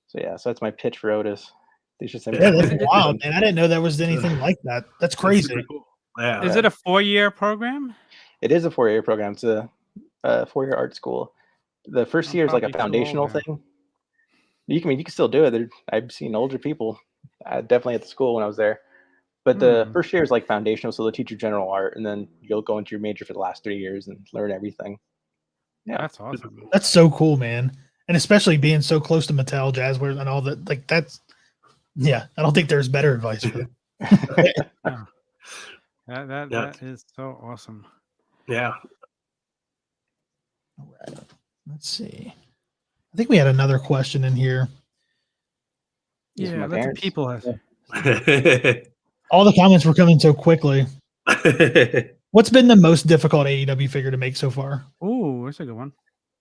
So so that's my pitch for Otis. They should send that's wild, man. I didn't know there was anything like that. That's crazy. That's cool. Yeah. Is it a 4-year program? It is a 4-year program. It's a 4-year art school. The first year is like a foundational thing. You can still do it. I've seen older people, definitely at the school when I was there. But the first year is like foundational, so they'll teach you general art, and then you'll go into your major for the last 3 years and learn everything. Yeah, that's awesome. That's so cool, man. And especially being so close to Mattel, Jazwares, and all that. Like that's, I don't think there's better advice for them. That is so awesome. Yeah. All right. Let's see. I think we had another question in here. Yeah, let the people have. All the comments were coming so quickly. What's been the most difficult AEW figure to make so far? Ooh, that's a good one.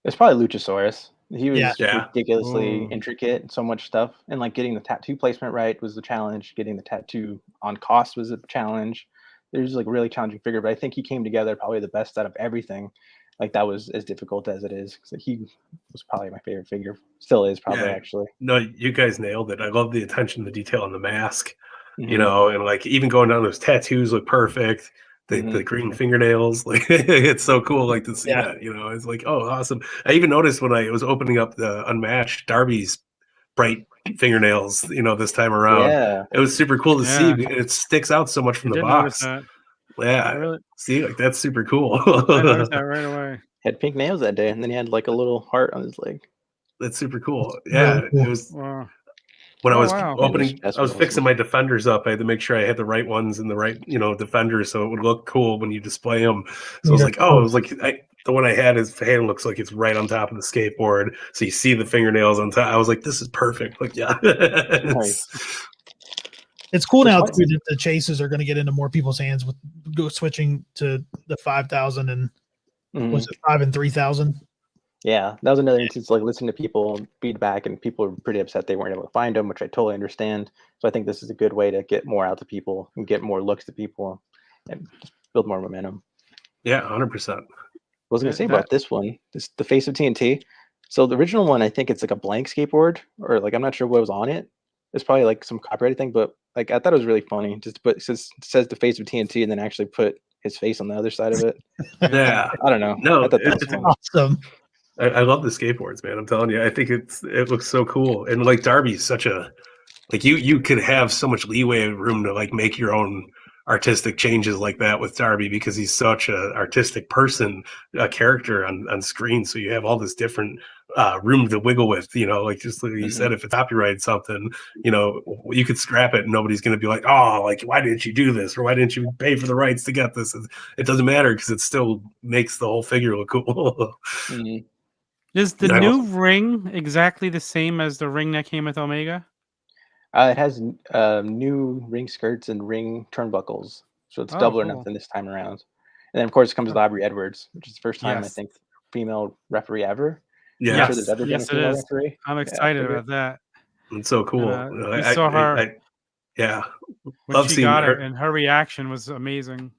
It's probably Luchasaurus. He was just Yeah. ridiculously Ooh. intricate, so much stuff, and like getting the tattoo placement right was the challenge. Getting the tattoo on cost was a challenge. There's like a really challenging figure, but I think he came together probably the best out of everything. Like that was as difficult as it is. So he was probably my favorite figure. Still is probably actually. No, you guys nailed it. I love the attention to detail on the mask, you Mhm. know, and like even going down, those tattoos look perfect. The Mhm. green fingernails, like it's so cool, like to see Yeah. that, you know. It's like, oh, awesome. I even noticed when I was opening up the Unmatched Darby's bright fingernails, you know, this time around. Yeah. It was super cool to see. Yeah. It sticks out so much I from the did notice box. that. I Yeah. really, See, like that's super cool. I noticed that right away. Had pink nails that day, and then he had like a little heart on his leg. That's super cool. Really Yeah. cool. It was Wow. when I Oh was wow. Yeah, those opening, I was Jazwares fixing awesome. my defenders up. I had to make sure I had the right ones and the right, you know, defenders, so it would look cool when you display them. So I was like, oh, it was like the one I had, his hand looks like it's right on top of the skateboard, so you see the fingernails on top. I was like, this is perfect. Like, yeah, Nice. It's cool It's now fun. too that the chases are going to get into more people's hands with switching to the 5,000 and Mhm. was it 5 and 3,000? Yeah, that was another instance. Like listening to people feedback, and people were pretty upset they weren't able to find them, which I totally understand. So I think this is a good way to get more out to people and get more looks to people, and just build more momentum. yeah, 100%. What was I gonna say That about this one? This the face of TNT. So the original one, I think it's like a blank skateboard, or like I'm not sure what was on it. It's probably like some copyrighted thing, but like I thought it was really funny. Just to put says the face of TNT, and then actually put his face on the other side of it. Yeah, I don't know. no, I thought that was it's funny. Awesome. I love the skateboards, man. I'm telling you, I think it looks so cool, and like Darby's such a like you could have so much leeway and room to like make your own artistic changes like that with Darby because he's such a artistic person, a character on screen. So you have all this different room to wiggle with, you know, like just like you said, if it's copyright something, you know, you could scrap it and nobody's going to be like, oh, like, why didn't you do this? Or why didn't you pay for the rights to get this? It doesn't matter because it still makes the whole figure look cool. Mhm. is the Yeah. new ring exactly the same as the ring that came with Omega? It has new ring skirts and ring turnbuckles, so it's Oh, double or cool. nothing this time around. And then of course it comes with Aubrey Edwards, which is the first time I Yes. think female referee ever. I'm Yeah, not sure there's ever been a Yes, it female is. referee. I'm Yeah, excited figure. about that. it's so cool. And, we saw her Yeah, when love she seeing got it, her. and her reaction was amazing.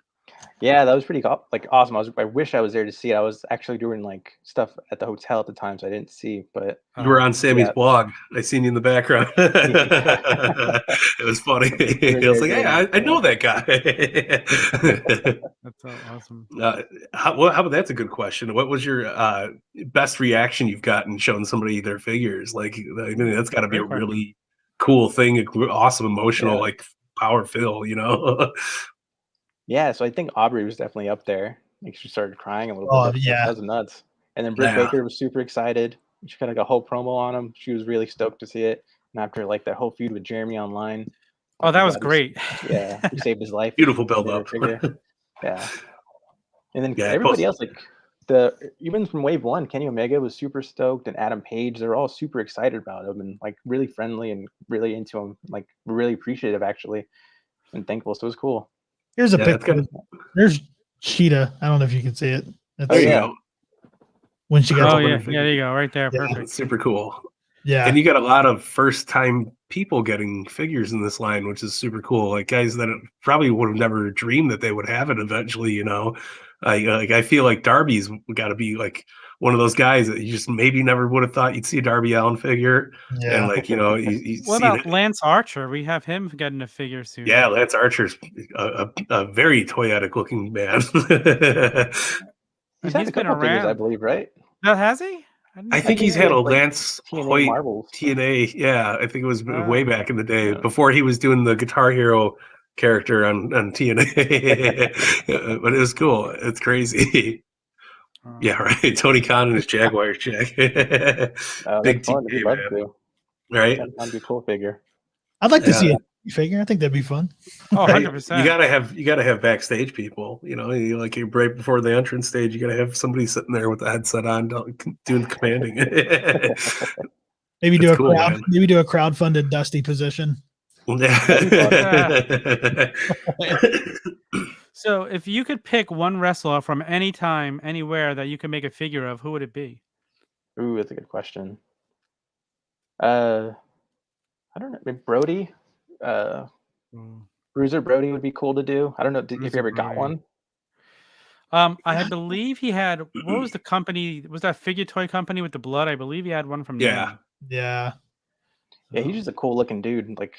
Yeah, that was pretty like awesome. I wish I was there to see it. I was actually doing like stuff at the hotel at the time, so I didn't see. But You were on Sammy's yeah, blog. I seen you in the background. It was funny. you were I was there like, hey, doing I know that guy. That's so awesome. How about that's a good question. What was your best reaction you've gotten showing somebody their figures? Like, I mean, that's got to be a Great question. really cool thing, awesome, emotional, Yeah. like power fill, you know? Yeah, so I think Aubrey was definitely up there. Like she started crying a little bit. Oh, That yeah. was nuts. And then Britt Yeah. Baker was super excited. She got like a whole promo on him. She was really stoked to see it. And after like that whole feud with Jeremy online, Oh, that I'm was glad great. yeah, he saved his life. Beautiful He made build her up. figure. Yeah. And then Yeah, everybody else, like even from wave one, Kenny Omega was super stoked, and Adam Page, they're all super excited about him and like really friendly and really into him, like really appreciative actually, and thankful. So it was cool. Here's a Yeah, it's picture. There's Cheetah. I don't know if you can see it. That's there you yeah. go. when she got Oh Curl yeah, figure. yeah, there you go, right there, Yeah. perfect. It's super cool. Yeah. And you got a lot of first time people getting figures in this line, which is super cool. Like guys that probably would have never dreamed that they would have it eventually, you know. I feel like Darby's got to be like one of those guys that you just maybe never would have thought you'd see a Darby Allin figure. Yeah. And like, you know, you What see about it. Lance Archer? We have him getting a figure soon. Yeah, Lance Archer's a very toyetic looking man. He's And had he's a been couple figures, I around. believe, right? Oh, has he? didn't I see think think he's he had a has, like, Lance TNA Hoyt Marvels. TNA. Yeah, I think it was way Oh. back in the day Yeah. before he was doing the Guitar Hero character on TNA. But it was cool. It's crazy. Oh. Yeah, right. Tony Khan and his Jazwares check. That's Big fun. TNA We'd love man. to. Right? That'd be a cool figure. I'd like to Yeah. see a figure. I think that'd be fun. Oh, Right? 100%. You gotta have backstage people. You know, you right before the entrance stage, you gotta have somebody sitting there with the headset on doing the commanding. Maybe That's do a cool, crowd. man. Maybe do a crowdfunded Dusty position. So, if you could pick one wrestler from any time, anywhere that you could make a figure of, who would it be? Ooh, that's a good question. I don't know. Maybe Brody. Bruiser Brody would be cool to do. I don't know if you Bruiser ever got Brody. one. I believe he had. What was the company? Was that figure toy company with the blood? I believe he had one from Yeah. them. Yeah. Yeah, he's just a cool looking dude. Like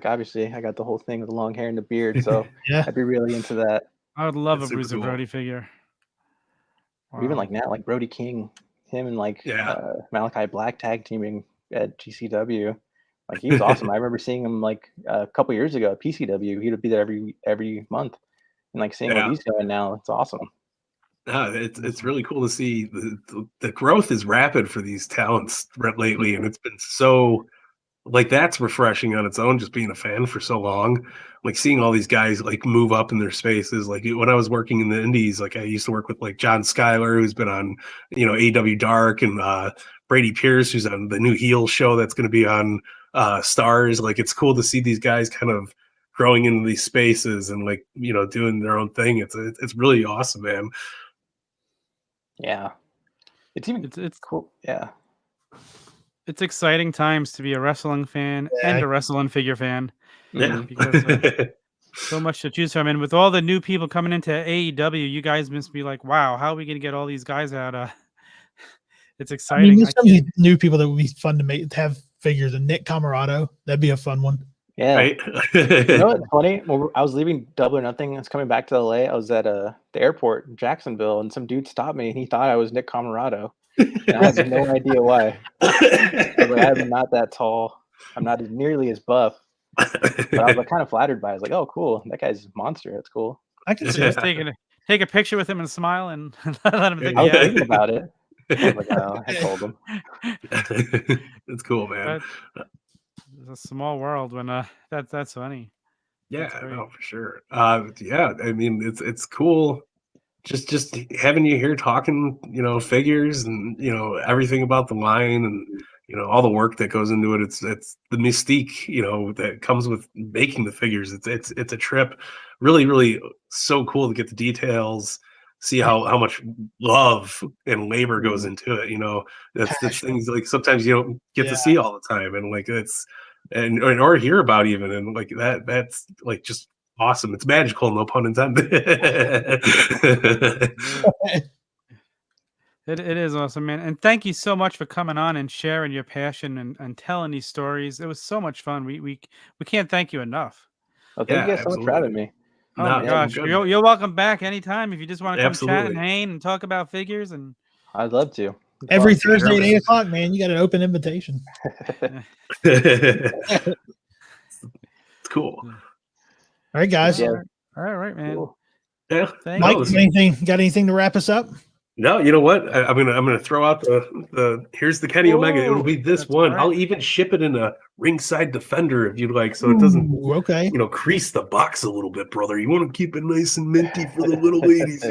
obviously, I got the whole thing with the long hair and the beard, so Yeah. I'd be really into that. I would love That's a super Bruiser cool. Brody figure. Or even Wow. like now, like Brody King, him and like Yeah. Malachi Black tag teaming at GCW. Like he was awesome. I remember seeing him like a couple years ago at PCW. He would be there every month, and like seeing what Yeah. he's doing now. It's awesome. It's really cool to see the growth is rapid for these talents lately, and it's been so like that's refreshing on its own. Just being a fan for so long, like seeing all these guys like move up in their spaces. Like when I was working in the Indies, like I used to work with like John Schuyler, who's been on AW Dark, and Brady Pierce, who's on the new Heel show that's going to be on Stars. Like it's cool to see these guys kind of growing into these spaces and like doing their own thing. It's really awesome, man. Yeah, it's even It's cool. Yeah, it's exciting times to be a wrestling fan Yeah. and a wrestling figure fan. Yeah. Because so much to choose from, and with all the new people coming into AEW, you guys must be like, "Wow, how are we going to get all these guys out?" It's I mean, exciting. there's so many new people that would be fun to have figures. And Nick Camarado, that'd be a fun one. yeah. Right. You know what's funny? When I was leaving Double or Nothing, I was coming back to LA. I was at the airport in Jacksonville, and some dude stopped me, and he thought I was Nick Camarado. And I had no idea why. I was like, I'm not that tall. I'm not nearly as buff. But I was like kind of flattered by it. I was like, oh, cool. That guy's a monster. That's cool. I can So see just it. take a picture with him and smile and let him think. I was Yeah. thinking about it. I was like, oh, I told him. It's cool, man. It's a small world when that's funny. Yeah, That's great. no, for sure. Yeah, I mean, it's cool. Just having you here talking, figures and everything about the line and all the work that goes into it. It's the mystique, that comes with making the figures. It's a trip. Really, really so cool to get the details, see how much love and labor goes into it. That's things like sometimes you don't get to see all the time, and like it's or hear about even, and like that's like just awesome. It's magical, no pun intended. It is awesome, man. And thank you so much for coming on and sharing your passion and telling these stories. It was so much fun. We can't thank you enough. Well, thank you guys so much for having me. Oh No, my gosh. good, You're welcome back anytime if you just want to come chat and Absolutely. hang and talk about figures. And I'd love to. Every Fun. Thursday at 8:00, man, you got an open invitation. It's cool. All right, guys. Yeah. All right, man. Cool. Yeah. Thank Mike, you. got anything to wrap us up? No, you know what? I'm gonna throw out the here's the Kenny Omega. It'll be this that's one. right. I'll even ship it in a ringside defender if you'd like, so it doesn't Ooh, okay. crease the box a little bit, brother. You want to keep it nice and minty for the little ladies,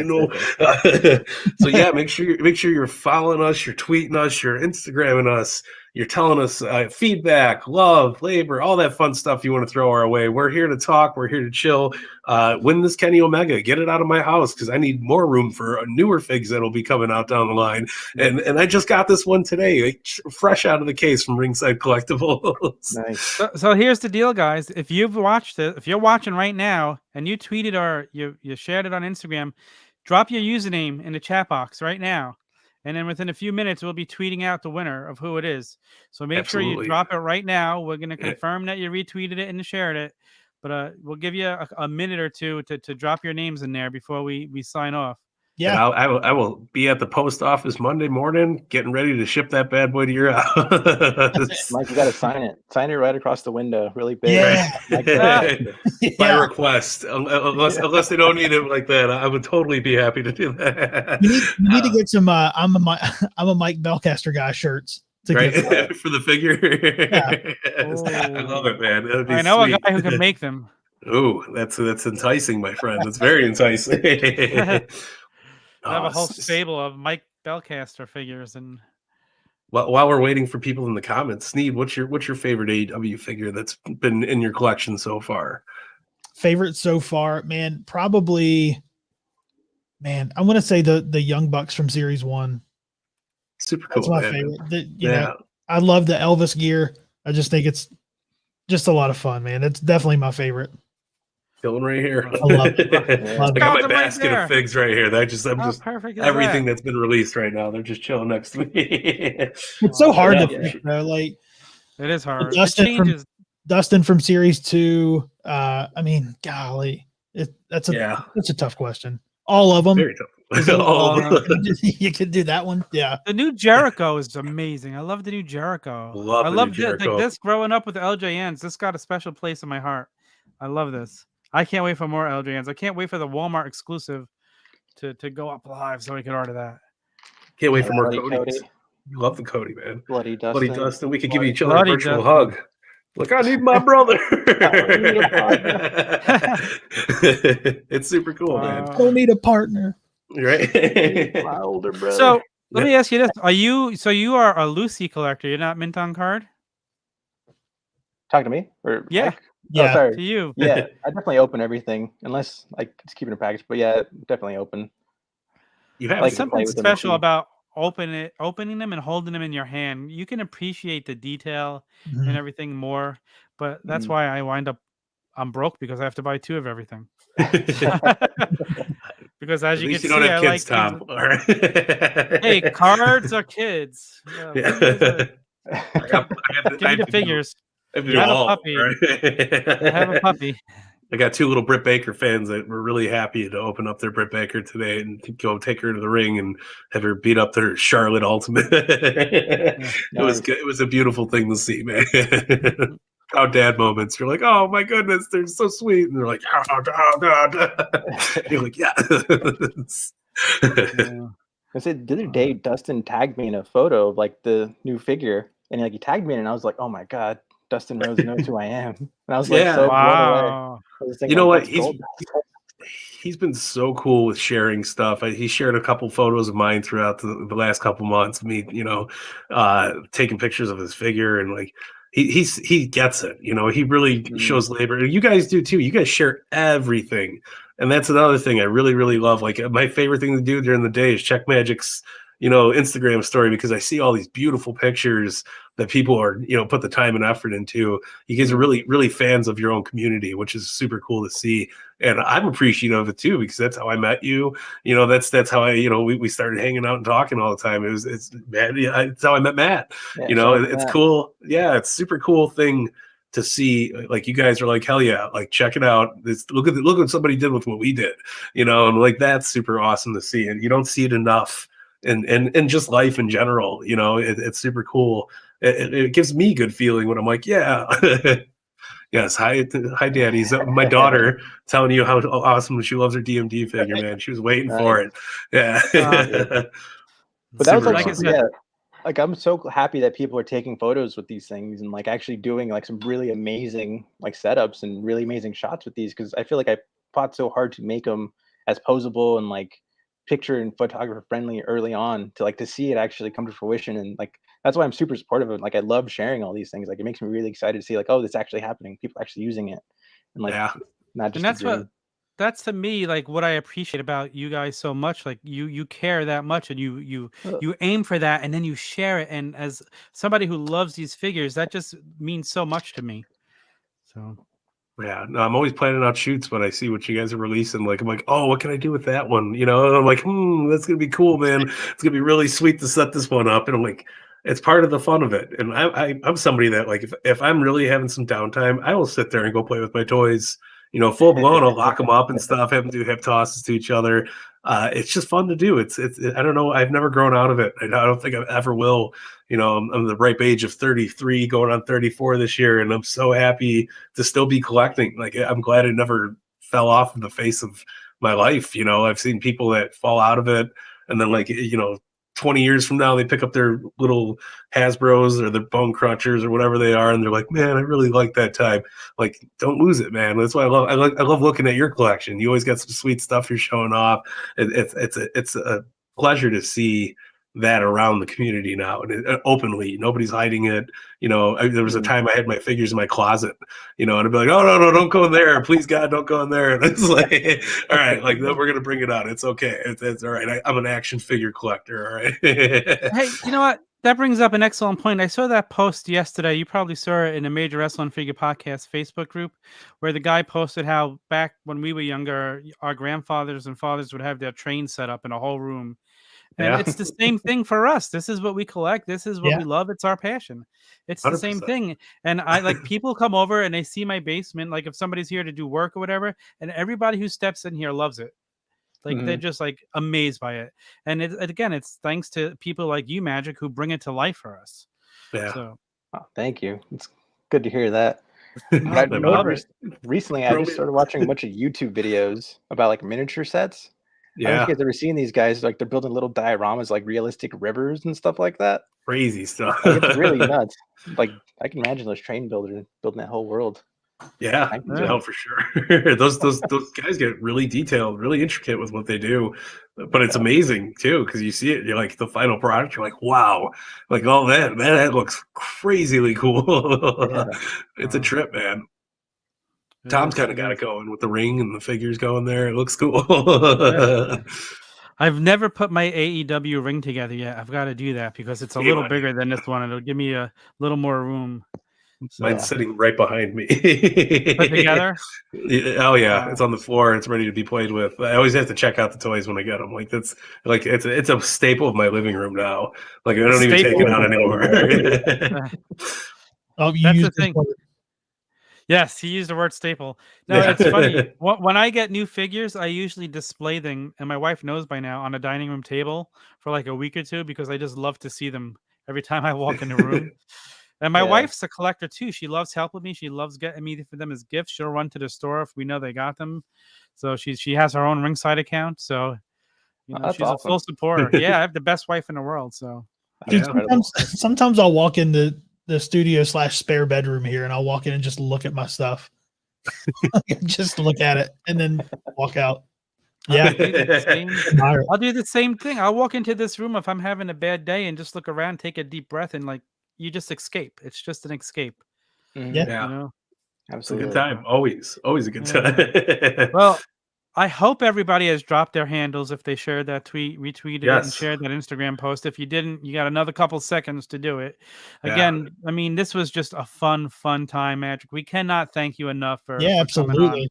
So yeah, make sure you're following us, you're tweeting us, you're Instagramming us, you're telling us feedback, love, labor, all that fun stuff you want to throw our way. We're here to talk. We're here to chill. Win this Kenny Omega. Get it out of my house because I need more room for newer figs that'll be coming out down the line. And I just got this one today, like, fresh out of the case from Ringside Collectibles. Nice. So here's the deal, guys. If you've watched it, if you're watching right now and you tweeted or you shared it on Instagram, drop your username in the chat box right now. And then within a few minutes, we'll be tweeting out the winner of who it is. So make sure you drop it right now. We're going to confirm that you retweeted it and shared it. But we'll give you a minute or two to drop your names in there before we sign off. Yeah. And I will be at the post office Monday morning getting ready to ship that bad boy to your house. Mike, you got to sign it. Sign it right across the window, really big. Yeah. By request, unless they don't need it like that, I would totally be happy to do that. You need to get some I'm a Mike Belcaster guy shirts. Right for the figure. Yeah. I love it, man. I know a guy who can make them. Oh, that's enticing, my friend. That's very enticing. I have a whole stable of Mike Belcaster figures, and while we're waiting for people in the comments, Snead, what's your favorite AEW figure that's been in your collection so far? Favorite so far, man, probably, man, I'm gonna say the Young Bucks from Series 1. Super cool. That's my man. favorite. You know, I love the Elvis gear. I just think it's just a lot of fun, man. It's definitely my favorite. Chilling right here. I love it. I got my basket of figs right here. I'm just perfect everything that's been released right now. They're just chilling next to me. It's so hard to pick, though. Like, it is hard. Dustin from Series 2. I mean, golly, that's a tough question. All of them. Very tough. All of them. You could do that one. Yeah. The new Jericho is amazing. I love the new Jericho. I love this growing up with the LJNs. This got a special place in my heart. I love this. I can't wait for more LJNs. I can't wait for the Walmart exclusive to go up live so we can order that. Can't wait for more Codys. You love the Cody, man. Bloody Dustin. We could give each other a virtual hug. Look, I need my brother. It's super cool, man. I don't need a partner. Right? My older brother. So let me ask you this: you are a Lucy collector? You're not mint on card? Talking to me? Or yeah. Mike? Yeah. Oh, sorry. To you. Yeah, I definitely open everything unless like it's keeping a package. But yeah, definitely open. You have like something special about opening them and holding them in your hand. You can appreciate the detail and everything more. But that's why I'm broke because I have to buy 2 of everything. Because as you can see, don't have kids, Tom. Right. Hey, cards are kids. Yeah. Give me the figures. I have a puppy. Right? I have a puppy. I got 2 little Britt Baker fans that were really happy to open up their Britt Baker today and go take her to the ring and have her beat up their Charlotte Ultimate. It was good. It was a beautiful thing to see, man. Proud dad moments. You're like, oh my goodness, they're so sweet, and they're like, oh god. You're like, yeah. I said the other day, Dustin tagged me in a photo of like the new figure, and like he tagged me in, and I was like, oh my god, Dustin Rose knows who I am, and I was like, so blown away. You know what? He's been so cool with sharing stuff. He shared a couple photos of mine throughout the last couple months. Me, taking pictures of his figure, and like he gets it. He really shows labor. You guys do too. You guys share everything, and that's another thing I really, really love. Like my favorite thing to do during the day is check Magic's Instagram story, because I see all these beautiful pictures that people are, put the time and effort into. You guys are really, really fans of your own community, which is super cool to see. And I'm appreciative of it too, because that's how I met you. That's how I, we started hanging out and talking all the time. It's how I met Matt. It's cool. Yeah. It's super cool thing to see. Like you guys are like, hell yeah, like check it out. Look what somebody did with what we did, and like, that's super awesome to see. And you don't see it enough. And just life in general, it's super cool. It gives me good feeling when I'm like, yeah, yes, hi, daddies. My daughter telling you how awesome she loves her DMD figure, man. She was waiting for it. Yeah. But that was like I'm so happy that people are taking photos with these things and like actually doing like some really amazing like setups and really amazing shots with these, because I feel like I fought so hard to make them as posable and like picture and photographer friendly early on to see it actually come to fruition. And like that's why I'm super supportive of it. Like I love sharing all these things. Like it makes me really excited to see like, oh, this is actually happening, people actually using it, and like not just. And that's to me like what I appreciate about you guys so much. Like you care that much, and you aim for that, and then you share it. And as somebody who loves these figures, that just means so much to me. So yeah, no, I'm always planning out shoots when I see what you guys are releasing. Like, I'm like, oh, what can I do with that one? And I'm like, that's gonna be cool, man. It's gonna be really sweet to set this one up. And I'm like, it's part of the fun of it. And I'm somebody that like, if I'm really having some downtime, I will sit there and go play with my toys. Full blown. I'll lock them up and stuff. Have them do hip tosses to each other. It's just fun to do. It's I don't know. I've never grown out of it. I don't think I ever will. I'm the ripe age of 33, going on 34 this year, and I'm so happy to still be collecting. Like, I'm glad it never fell off in the face of my life. I've seen people that fall out of it, and then 20 years from now, they pick up their little Hasbros or their Bone Crunchers or whatever they are, and they're like, man, I really like that time. Like, don't lose it, man. That's why I love looking at your collection. You always got some sweet stuff you're showing off. It's a pleasure to see that around the community now, and openly, nobody's hiding it. There was a time I had my figures in my closet, and I'd be like, oh no, don't go in there, please God, don't go in there. And it's like, all right, like we're gonna bring it out. It's okay. It's all right. I'm an action figure collector. All right. Hey, you know what? That brings up an excellent point. I saw that post yesterday. You probably saw it in a Major Wrestling Figure Podcast Facebook group, where the guy posted how back when we were younger, our grandfathers and fathers would have their trains set up in a whole room. And it's the same thing for us. This is what we collect. This is what we love. It's our passion. It's the 100%. same thing. And I like people come over and they see my basement, like if somebody's here to do work or whatever, and everybody who steps in here loves it. Like they're just like amazed by it. And again, it's thanks to people like you, Magic, who bring it to life for us. Yeah. So thank you. It's good to hear that. Recently, I just started watching a bunch of YouTube videos about like miniature sets. I don't know if you guys ever seen these guys, like they're building little dioramas, like realistic rivers and stuff like that. Crazy stuff. Like, it's really nuts. Like I can imagine those train builders building that whole world. Yeah, no, for sure. those guys get really detailed, really intricate with what they do, but it's amazing too because you see it. You're like the final product. You're like, wow, like all that looks crazily cool. It's a trip, man. Tom's kind of got it going with the ring and the figures going there. It looks cool. I've never put my AEW ring together yet. I've got to do that because it's a little bigger than this one. It'll give me a little more room. So, mine's sitting right behind me. Put together? Oh yeah, it's on the floor. It's ready to be played with. I always have to check out the toys when I get them. Like that's like it's a staple of my living room now. Like I don't even take it out anymore. Oh, that's the thing. Yes, he used the word staple. No, it's funny. When I get new figures, I usually display them, and my wife knows by now, on a dining room table for like a week or two because I just love to see them every time I walk in the room. And my wife's a collector too. She loves helping me. She loves getting me for them as gifts. She'll run to the store if we know they got them. So she has her own ringside account. So she's awesome. A full supporter. Yeah, I have the best wife in the world. So dude, sometimes I'll walk in the studio / spare bedroom here, and I'll walk in and just look at my stuff. Just look at it and then walk out. Yeah, I'll do the same thing. I'll walk into this room if I'm having a bad day and just look around, take a deep breath, and like. You just escape. It's just an escape. Yeah. Absolutely. It's a good time. Always a good time. Well, I hope everybody has dropped their handles if they shared that tweet, retweeted it, and shared that Instagram post. If you didn't, you got another couple seconds to do it. Again, I mean, this was just a fun time, Magic. We cannot thank you enough for absolutely.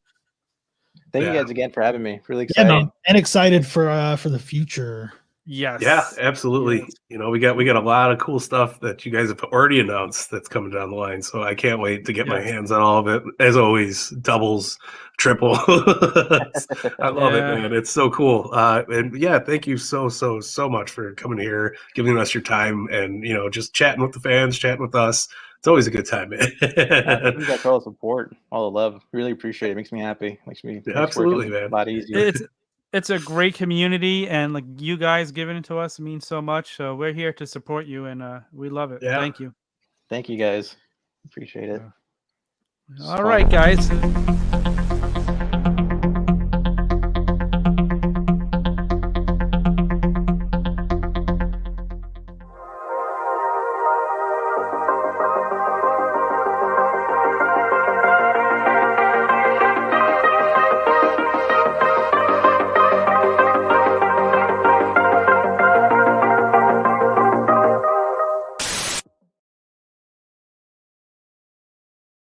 Thank you guys again for having me. Really excited. And excited for the future. Yes. Yeah, absolutely. Yes. We got a lot of cool stuff that you guys have already announced that's coming down the line. So I can't wait to get my hands on all of it. As always, doubles, triple. I love it, man. It's so cool. And thank you so much for coming here, giving us your time, and just chatting with the fans, chatting with us. It's always a good time, man. Thank you guys for all the support, all the love. Really appreciate it. Makes me happy. Makes absolutely, man. A lot easier. It's a great community, and like you guys giving it to us means so much. So we're here to support you, and we love it. Yeah. Thank you. Thank you, guys. Appreciate it. All right, guys.